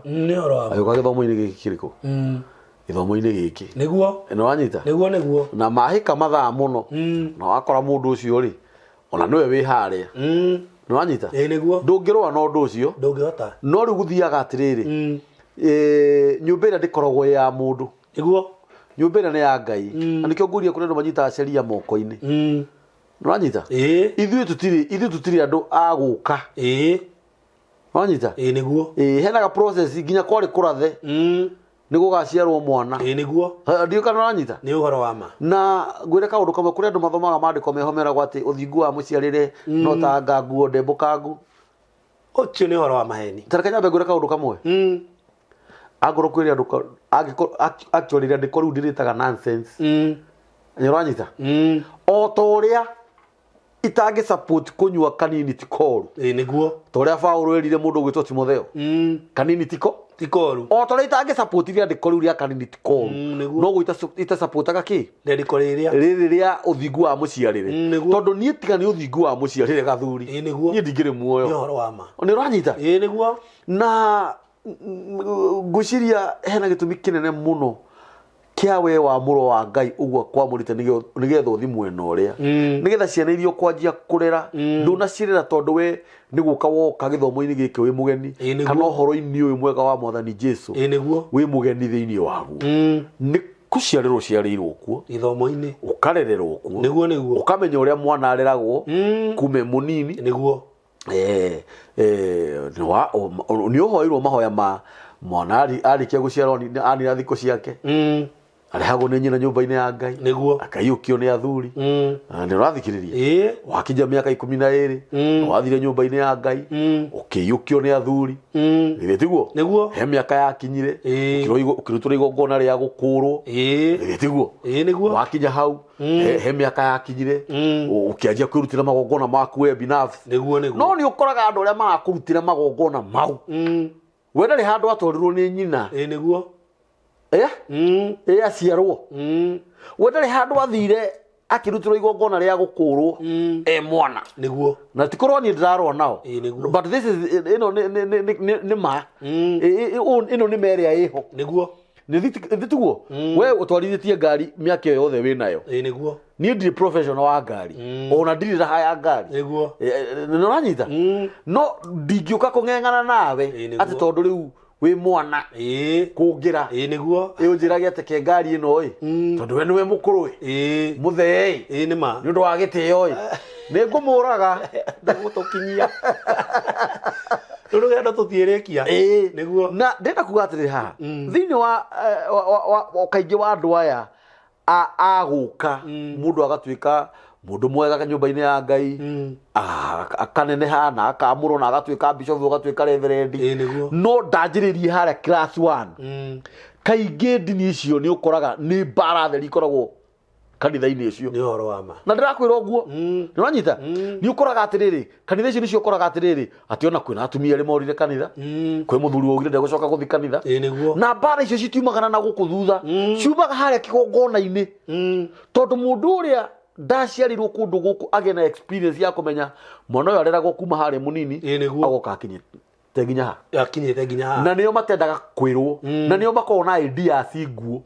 A: agĩũka gĩthomo-inĩ gĩkĩ kĩrĩkũ gĩthomo-inĩ gĩkĩ
B: nĩguo
A: nĩwanyita
B: nĩguo
A: na mahĩka mathaa mũno na wakora mũndũ ũcio rĩ ona nĩwe wĩ harĩa nĩwanyita
B: nĩguo
A: ndũngĩrũa na ũndũ ũcio
B: ndũngĩhota
A: no rĩu gũthiaga atĩrĩrĩ nyũmba ĩrĩa ndĩkoragwo ĩ ya mũndũ
B: nĩguo nyũmba
A: ĩrĩa nĩ ya Ngai na nĩkĩo ngũria kũrĩ andũ manyitaga sheria moko-inĩ nĩwanyita ithuĩ tũtirĩ andũ a gũka nĩwanyita
B: nĩguo
A: henaga process nginya kwarĩ kũrathe nĩ gũgaciarwo mwana
B: nĩguo
A: ndiũ kana nĩwanyita
B: nĩ ũhoro wa ma
A: na ngwĩre kaũndũ kamwe kũrĩ andũ mathomaga maandĩko mehomeragwo atĩ ũthingu wa mũciarĩre no ta nganguo ndembũkangu
B: ũcio nĩ ũhoro wa maheni
A: tareka nyambe ngwĩre kaũndũ kamwe angorwo kwĩrĩ andũ actually andĩko rĩu ndĩrĩtaga nonsense nĩũranyita o ta ũrĩa itangĩ support kunyua kanini tikoru
B: nĩguo
A: ta ũrĩa Paul erire mũndũ gwĩtwo Timotheo kanini
B: tikoru
A: o ta ũrĩa itangĩ support ria andĩko rĩu rĩa kanini tikoru no gũ ita supportaga kĩ
B: andĩko
A: rĩrĩ rĩa ũthingu wa mũciarĩre tondũ niĩ tiga nĩ ũthingu wa mũciarĩre gathuri niĩ ndingĩrĩ muoyo
B: nĩ ũhoro wa ma
A: nĩũranyita
B: nĩguo
A: na ngwĩciria hena gĩtũmi kĩnene mũno kĩa we wa mũro wa Ngai ũguo kwamũrĩte nĩgetha ũthi mwena ũrĩa nĩgetha ciana iria ũkwanjia kũrera ndũnacirera tondũ we nĩ gũka woka gĩthomo-inĩ gĩkĩ wĩ mũgeni kana ũhoro-inĩ ũyũ mwega wa Mwathani Jesũ wĩ mũgeni thĩinĩ waguo nĩ gũciarĩrwo ciarĩirwo kuo
B: gĩthomo-inĩ
A: ũkarererwo kuo
B: nĩguo
A: ũkamenya ũrĩa mwana areragwo kume mũnini
B: nĩguo
A: nĩ ũhoirwo mahoya ma mwana arĩkia gũciarwo anina thikũ ciake arehagwo nĩ nyina nyũmba-inĩ ya Ngai
B: nĩguo
A: akaiyũkio nĩ athuri nĩũrathikĩrĩria wakinya mĩaka 12 wathire nyũmba-inĩ ya Ngai ũkĩiyũkio nĩ athuri githĩ tiguo he mĩaka yakinyire ũkĩrutĩrwo igongona rĩa gũkũũrwo githĩ tiguo wakinya hau he mĩaka yakinyire ũkĩanjia kwĩrutĩra magongona maku we binafsi no nĩ ũkoraga andũ arĩa marakũrutĩra magongona mau we ndarĩ handũ atwarirwo nĩ nyina
B: nĩguo
A: aciarwo we ndarĩ handũ athire akĩrutĩrwo igongona rĩa gũkũũrwo mwana
B: nĩguo
A: na tikorwo niĩ ndĩrarũa nao but this is ĩno nĩ ma ĩno nĩ ma ĩrĩa ĩho
B: nĩguo
A: nĩ tiguo we ũtwarithĩtie ngari mĩaka ĩyo yothe wĩ nayo
B: nĩguo
A: niĩ ndirĩ professional wa ngari ona ndirĩ raha ya ngari
B: nĩguo
A: nĩũranyita no ndingĩũka kũng'eng'ana nawe atĩ tondũ rĩu wĩ mwana kũngĩra
B: nĩguo
A: ũnjĩrage atĩ ke ngari ĩno tondũ we nĩwe mũkũrũ mũthee
B: nĩ
A: ũndũ wa gĩtĩo nĩ ngũmũraga
B: ndagũtũkinyia rũgendo tũtiĩrĩkia nĩguo
A: na ndĩrenda kuga atĩrĩ haha thĩinĩ wa kaingĩ wa andũ aya agũka mũndũ agatuĩka mũndũ mwega nyũmba-inĩ ya Ngai akaneneha na akamũrwo na agatuĩka bishop agatuĩka reverend no ndanjĩrĩrie harĩa class 1 kaingĩ ndini icio nĩ ũkoraga nĩ mbara theri ikoragwo kanitha-inĩ ũcio
B: nĩ ũhoro wa ma
A: na ndĩrakwĩra ũguo nĩwanyita nĩ ũkoraga atĩrĩrĩ kanitha icio nĩcio ũkoraga atĩrĩrĩ atĩ ona kwĩna atumia arĩ morire kanitha kwĩ mũthuri wogire ndegũcoka gũthiĩ kanitha na mbara icio citiumagana na gũkũ thutha ciumaga harĩa kĩgongona-inĩ tondũ mũndũ ũrĩa ndaciarirwo kũndũ gũkũ agĩa na experience ya kũmenya mwana ũyũ areragwo kuma harĩa mũnini agoka akinyĩte nginya ha na nĩo matendaga kwĩrwo na nĩo makoragwo na ideas nguo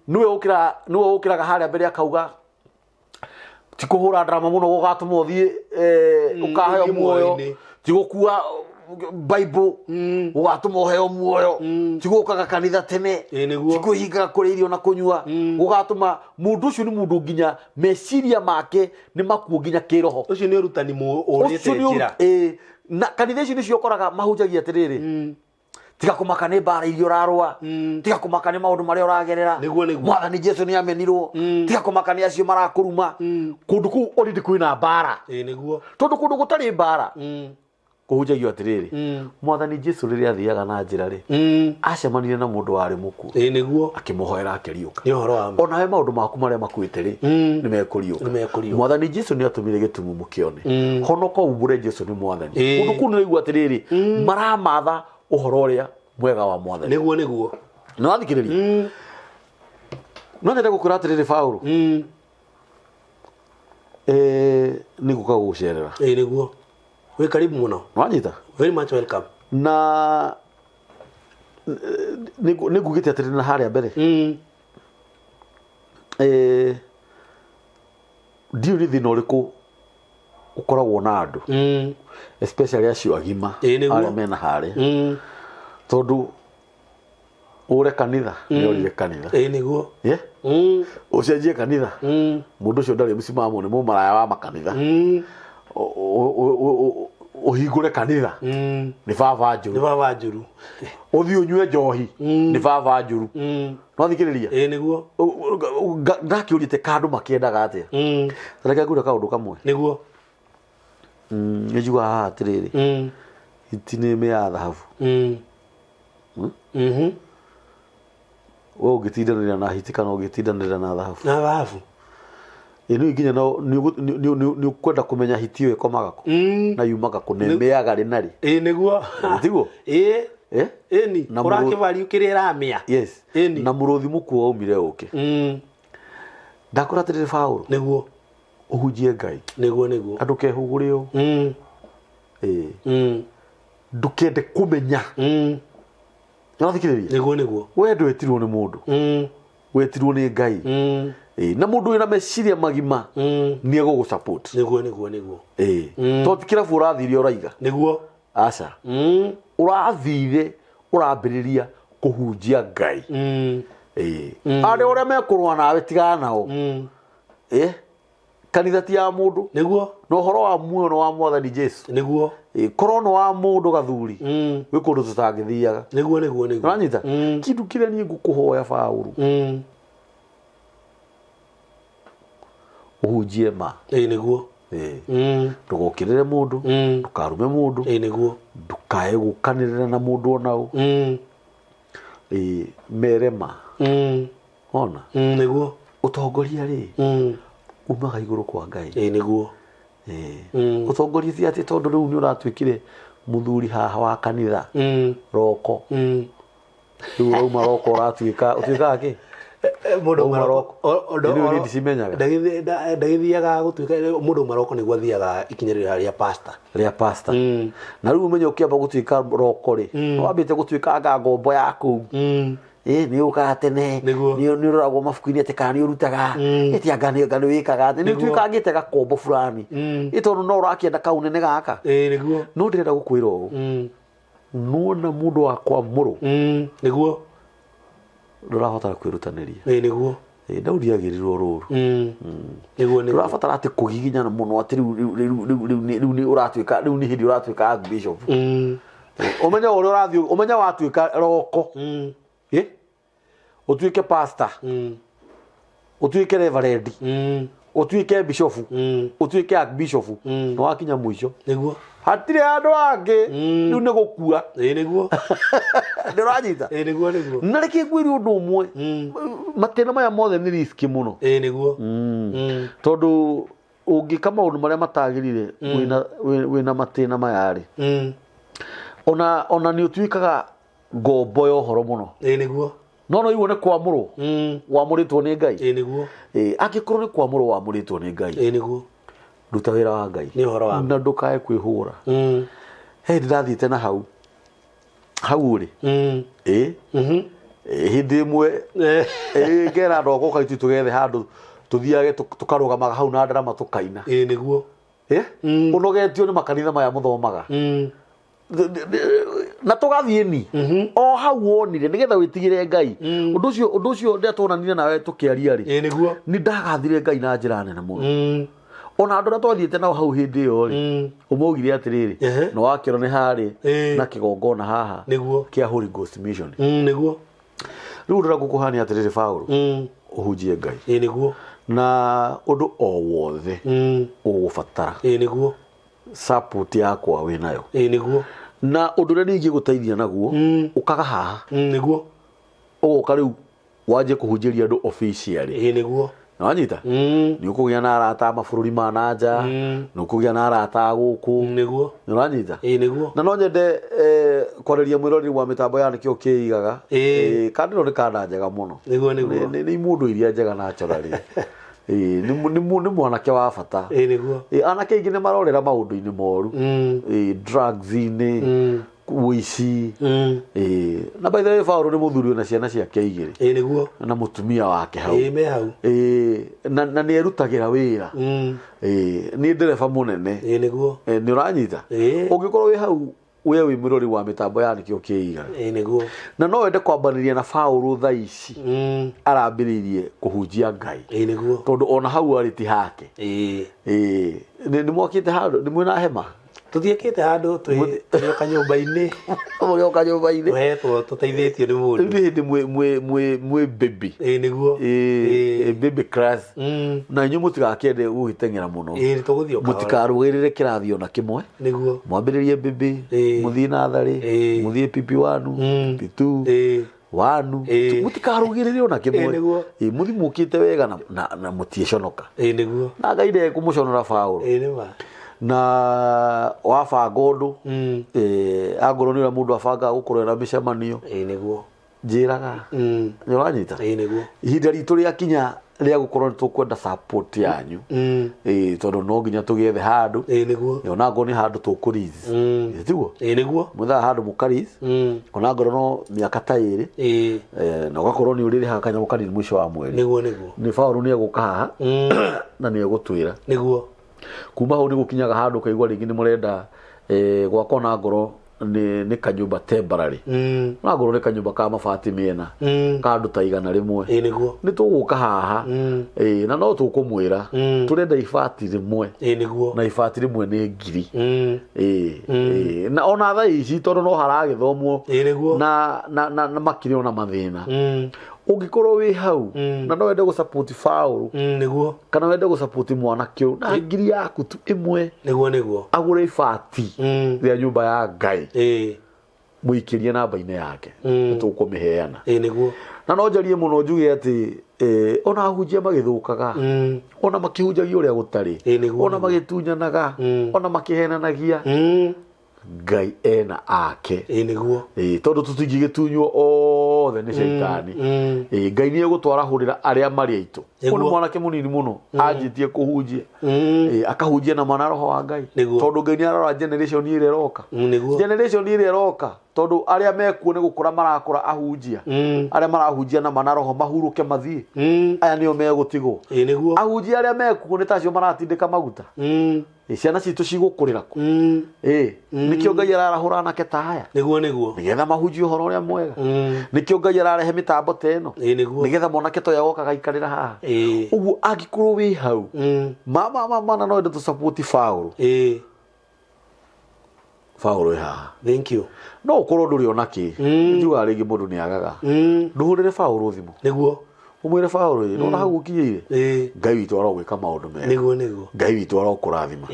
A: nĩwe ũkĩraga harĩa mbere akauga ti kũhũra drama mũno gũgatũma ũthiĩ ũkaheo muoyo ti gũkua Bible ugatuma uheo muoyo tigukaga kanitha tene tikuhingaga kuria irio na kunyua ugatuma mundu ucio ni mundu nginya meciria make ni makuo nginya kiroho
B: ucio ni urutani urite njira
A: na kanitha icio nicio koraga mahunjagia atiriri tiga kumaka ni bara irio rarwa tiga kumaka ni maundu maria uragerera mwathani Jesu ni amenirwo tiga kumaka ni acio marakuruma kundu ku orindi kwina bara
B: niguo
A: tondu kundu gutari bara kuhunjagio atiriri mwathani Jesu riria athiaga na njira ri acemanire na mundu wari muku
B: niguo
A: akimuhoera akiriuka
B: ni horo wa
A: ona we maundu maku maria makuite ri ni mekuriuka mwathani Jesu ni atumire gitumu mukione honoko ubure Jesu ni mwathani kundu kunu ni igua atiriri maramatha uhoro uria mwega wa mwathani
B: niguo
A: no wathikiriria no ndenda gukura atiriri Paulo niguka gucerera
B: niguo we karibu muno
A: wanyita
B: very much welcome
A: na nigugite atiriri na haria mbere ndio ni thina uriku ukoragwo na andu especially acio agima aria mena haria tondu ure kanitha ni orire kanitha
B: niguo
A: ucenjie kanitha mundu ucio ndari msimamo ni mumaraya wa makanitha uhingure kanitha ni baba njuru uthi unywe njohi ni baba njuru no thikiriria
B: niguo
A: ndakiurite kandu makiendaga atia tareka ngura kaundu kamwe
B: niguo
A: njuga atiriri itine me ya thahabu wewe ugitindanira na hiti kana ugitindanira na thahabu ino iginya no ni ukwenda kumenya hiti yo ikomaga ko na yumaga ko nemeaga rinari
B: niguo
A: tiguo
B: ni urakivali ukirira amia
A: yes na muruthi muku waumire uke ndakora tirire Paulo
B: niguo
A: uhunjie Ngai
B: niguo
A: andu kehugurio ndukende kumenya nathikiriria
B: niguo
A: we ndwetirwo ni mundu wetirwo ni Ngai na mundu wina meciria magima ni egugu support
B: niguo
A: to tikira urathire uraiga
B: niguo
A: aca urathire urambiriria kuhunjia Ngai ari uria mekurwa nawe tigana nao kanitha ti ya mundu
B: niguo
A: no horo wa muoyo wa mwathani Jesu
B: niguo
A: korono wa mundu gathuri we kundu tutangithiaga
B: niguo
A: uranyita kindu kiria ni ngukuhoya Paulo uhunjie ma
B: niguo
A: ndugokirire mundu ndukarume mundu
B: niguo
A: ndukae gukanirira na mundu onau merema ona
B: niguo
A: utongoria ri umaga iguru kwa Ngai
B: niguo
A: utongoria ti ati tondu riu ni uratwikire muthuri haha wa kanitha roko riu rauma roko uratwika utwika ki
B: mundu maroko
A: ni ndicimenyaga
B: ndagithiaga gutwika mundu maroko niguo athiaga ikinyirira ria pastor
A: na riu umenye ukiamba gutwika roko ri wambite gutwika ngombo yaku ni uka tene ni uragwo mafuku-ini ati kana ni urutaga eti ngano wikaga ni twika ngite gakombo fulani itondu no urakienda kaunene gaka
B: niguo
A: no ndirenda gukwira ugu nuona mundu wakwa muru
B: niguo
A: ndurahota kwirutaniria
B: niguo
A: ndauriagirirwo ruru
B: niguo ni
A: urabatara ati kugiginyana muno ati riu ni uratwika riu ni hindi uratwika bishop umenya uri urathio umenya watwika roko utwike pastor utwike reverend utwike bishop utwike archbishop no wakinya mwisho
B: niguo
A: hatire andu angi riu ni gukua
B: niguo
A: ndiranyita
B: niguo
A: na reke ngwiri undu umwe matena maya mothe ni risk muno
B: niguo
A: tondu ungika maundu maria matagirire wina matena maya ri ona ni utwikaga ngombo yo horo muno
B: niguo
A: no iwone kwamurwo wamuritwo ni Ngai
B: niguo
A: angikorwo ni kwamurwo wamuritwo ni Ngai
B: niguo
A: ruta wira wa Ngai
B: ni horo wa
A: na ndukae kwihura ndirathiite na hau ri hindi imwe ngera ndoko kaitu tugethe handu tuthiage tukarugamaga hau na ndarama tukaina
B: niguo
A: unogetio ni makanitha maya muthomaga na tugathie ni o hau wonire nigetha witigire Ngai undu ucio ndatwonanire nawe tukiaria ri
B: niguo
A: ni ndagathire Ngai na njira nene muno ona andu ratwathiete nao hau hindi yo ri umugire atiriri no wakiro ni hari na kigongona haha
B: niguo
A: kia Holy Ghost Mission
B: niguo
A: riu ndira gukuhani atiriri Paulo uhunjie Ngai
B: niguo
A: na undu o wothe ugubatara
B: niguo
A: support yakwa we nayo
B: niguo
A: na undu ria ningi guteithia naguo ukaga haha
B: niguo
A: ugoka riu wanje kuhunjiria andu officially
B: niguo
A: Wanyita ni ukugia na arata mabururi ma nanja ni ukugia na arata guku
B: niguo
A: uranyita
B: niguo
A: na no nyende kwareria mwirori wa mitambo ya nikio kiigaga kandiro ni kanda njega muno
B: niguo
A: ni mundu iria njega na chorari ni mwanake wa bata
B: niguo
A: anake ingi ni marorera maundu-ini moru drugs ini wici na by the way Paulo ni muthuri na ciana ciake igiri
B: niguo
A: na mutumia wake hau
B: me hau
A: na ni erutagira wira ni ndereba munene
B: niguo
A: ni uranyita ungikorwo wi hau we wi mirori wa mitambo ya nikio kiiga
B: niguo na
A: no wende kwambaniria na Paulo thaa ici arambiririe kuhunjia Ngai
B: niguo
A: tondu ona hau ari ti hake ni mwakite handu ni mwina hema
B: tuthiekete handu twi kanyumba-ini
A: mugioka nyumba-ini
B: wetwo tuteithitio ni mundu
A: ni hindi mwe baby
B: niguo
A: baby class na nyu mutigakende guhitengera muno
B: tuguthio
A: mutikarugirire kirathio na kimwe
B: niguo
A: mwambiririe baby muthie nathari muthie PP1 P2 wanu mutikarugirire ona kimwe muthi mukite wega na mutieconoka
B: niguo
A: na Ngai nde kumuconora Paulo na wabanga undu angorwo ni ura mundu abanga gukorera micemanio
B: niguo
A: njiraga ni uranyita
B: niguo
A: ihinda ritu ria kinya ria gukorwo ni tukwenda support yanyu tondu no nginya tugiethe handu
B: niguo
A: ona ngorwo ni handu tukurizi tiguo
B: niguo
A: mutha handu mukarizi ona ngorwo no miaka ta iri na ugakorwo ni urire ha kanyamu kanini mwisho wa mweri
B: niguo
A: ni Paulo ni eguka haha na ni egutwira
B: niguo
A: kuma hau ni gukinyaga handu kaigwa ringi ni murenda gwakwa na ngoro ni kanyumba temporary na ngoro ni kanyumba ka mabati miena kandu ta igana rimwe
B: niguo
A: ni tuguka haha na no tukumwira turenda ifati rimwe
B: niguo
A: na ifati rimwe ni ngiri na ona tha ici tondu no haragithomwo
B: niguo
A: na makiri ona mathina ungikorwo wi hau na no wende gu support Paulo
B: niguo
A: kana wende gu support mwana kiu na ngiri yaku tu imwe
B: niguo
A: agure ifati ria nyumba ya Ngai muikirie namba-ini yake tukumiheana
B: niguo
A: na no njarie muno njuge ati ona hunjia magithukaga ona makihunjagia uria gutari ona magitunyanaga ona makihenanagia Ngai ena ake
B: niguo
A: tondu tutingigitunywo othe ni shaitani Ngai ni egutwara hurira aria mari aitu kuni mwanake munini muno anjitie kuhunjia akahunjia na mwana roho wa Ngai tondu Ngai ni arora generation ire roka generation ire roka tondu aria mekuo ni gukura marakura ahunjia aria marahunjia na mana roho mahuruke mathie aya nio megutigwo ahunjia aria mekuo ni tacio maratindika maguta ciana citu cigukurira ku nikio Ngai ararahura anake ta haya
B: niguo
A: nigetha mahunjie uhoro uria mwega nikio Ngai ararehe mitambo teno nigetha monake to yagoka gaikarira haha uguo angikorwo wi hau mama na no ende tu support Paulo Paulo haha
B: thank you
A: no ukorwo nduri onaki njuga ringi mundu ni agaga nduhurire Paulo thimu
B: niguo
A: umwire Paulo no na hau ukinyire Ngai witu arogwika maundu mega
B: niguo
A: Ngai witu arokurathima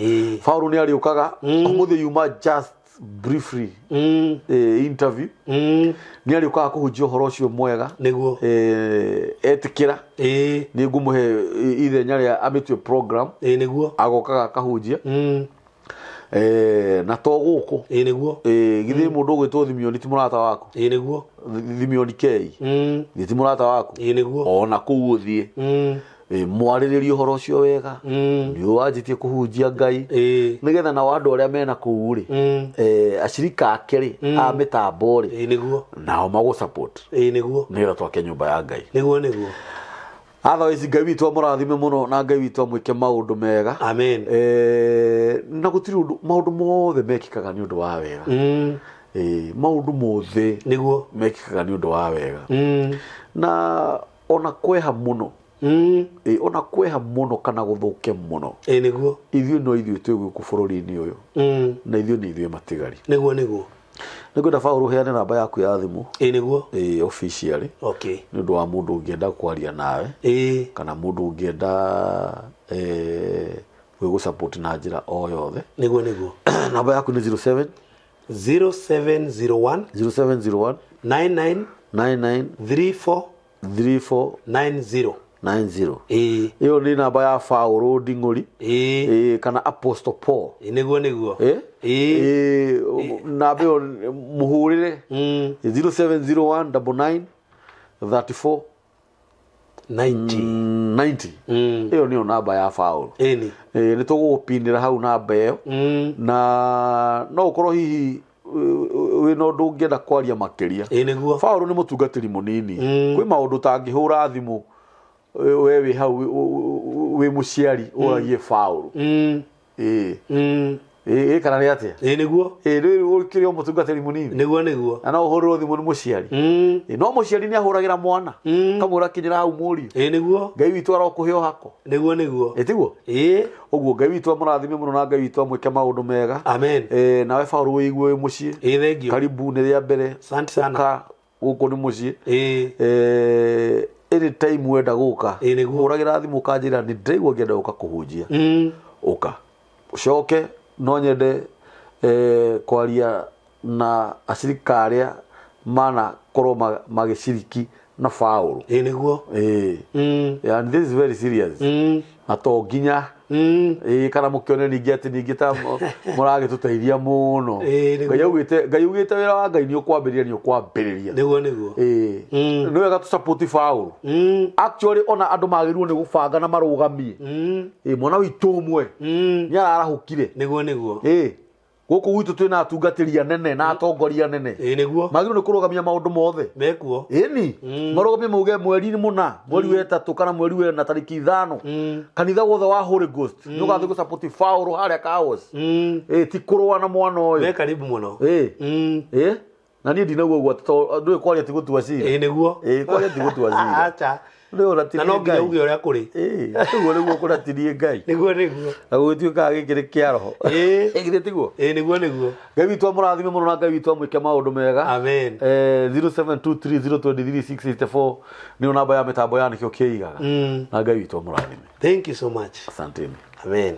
A: Paulo ni ariukaga umuthi yuma just briefly interview ni ariukaga kuhunjia uhoro ucio mwega
B: niguo
A: etikira ni ngumuhe ithenya ria amitwe program
B: niguo
A: agokaga akahunjia na to guku
B: niguo
A: githi mundu gwitwo Thimioni ti murata wako
B: niguo
A: Thimioni K ti murata wako
B: niguo
A: ona kuu uthie mwariririe uhoro ucio wega ni wanjitie kuhunjia Ngai nigetha na wandu aria mena kuu ri acirika akeri a mitambo ri
B: niguo
A: nao magu support
B: niguo
A: nigetha twake nyumba ya Ngai
B: niguo
A: otherwise Ngai witũ amũrathime mũno na Ngai witũ amwĩke maũndũ mega.
B: Amen.
A: Na gũtirĩ maũndũ mothe mekĩkaga nĩ ũndũ wa wega. Maũndũ mothe
B: niguo
A: mekĩkaga nĩ ũndũ wa wega. Na ona kweha mũno ona kweha mũno kana gũthũke mũno
B: niguo
A: ithuĩ no ithuĩ twĩ gũkũ bũrũri-inĩ ũyũ na ithuĩ nĩ ithuĩ matigari.
B: Niguo
A: nĩngwenda Paul heane namba yaku ya thimũ
B: niguo
A: officially
B: okay
A: nĩ ũndũ wa mũndũ ũngĩenda kwaria nawe kana mũndũ ũngĩenda gwĩ support na njĩra o yothe.
B: Niguo
A: namba yaku nĩ
B: 0701 99 34 90. Iyo
A: ni namba ya Paul Nding'uri kana Apostle Paul.
B: Niguo
A: namba yo muhurire 0701 99 34 90. Iyo niyo namba ya Paul. Ni tugupinira hau namba iyo na no ukorwo hihi wina ũndũ ũngĩenda kwaria makĩria. Paul nĩ mũtungatĩri mũnini. Kwĩ maũndũ tangĩhũra thimũ we wĩ hau wĩ mũciari ũragie Paul. Kana nĩ atĩa?
B: Niguo
A: rĩu ũkĩrĩ mũtungatĩri mũnini.
B: Niguo
A: na no ũhũrĩrwo thimũ nĩ mũciari. No mũciari nĩ ahũragĩra mwana kamũra kinyĩra hau mũriũ.
B: Niguo
A: Ngai witũ arokũhe o hako.
B: Niguo
A: tiguo ũguo Ngai witũ amũrathime mũno na Ngai witũ amwĩke maũndũ mega.
B: Amen.
A: Nawe Paul wĩigue wĩ mũciĩ.
B: Thengiũ.
A: Karibu nĩ rĩa mbere.
B: Asante sana.
A: Gũkũ nĩ mũciĩ. Any time wenda gũka hũragĩra thimũ ũkanjĩra nĩ ndĩraigua ngĩenda gũka kũhunjia. Ũka ũcoke no nyende kwaria na acirika arĩa manakorwo magĩciriki na Paul.
B: Niguo
A: and this is very serious. Na to nginya kana mũkĩone ningĩ ta mũragĩtũteithia mũno. Ngai ugĩte wĩra wa Ngai nĩ ũkwambĩrĩria.
B: Niguo
A: nĩ wega tu support Paul. Actually ona andũ magĩrĩirwo nĩ gũbanga na marũgamie. Mwana witũ ũmwe nĩ ararahũkire.
B: Niguo
A: gũkũ gwitũ twĩna atungatĩri anene na atongoria anene.
B: Niguo
A: magĩrĩirwo nĩ kũrũgamia maũndũ mothe mekuo. Marũgamie mauge mweri mũna mweri wa 3 kana mweri wa 4 tarĩki 5 kanitha wothe wa Holy Ghost nĩ ũgathiĩ gũsupport Paul harĩa Kaos. Ti kũrũa na mwana ũyũ.
B: Karibu mũno.
A: Na niĩ ndinauga ũguo ndũĩ kwaria ti gũtua cira.
B: Niguo
A: kwaria ti gũtua cira.
B: Acha na no nginya uge ũrĩa kũrĩ.
A: Ũguo nĩguo kũratirie Ngai.
B: Niguo
A: na gũgĩtuĩkaga gĩkĩrĩ kĩa roho. Githĩ tiguo?
B: Niguo
A: Ngai witũ amũrathime mũno na Ngai witũ amwĩke maũndũ mega.
B: Amen.
A: 0723023684 nĩyo namba ya mĩtambo ya nĩkĩo kĩigaga. Na Ngai witũ amũrathime.
B: Thank you so much.
A: Asanteni.
B: Amen.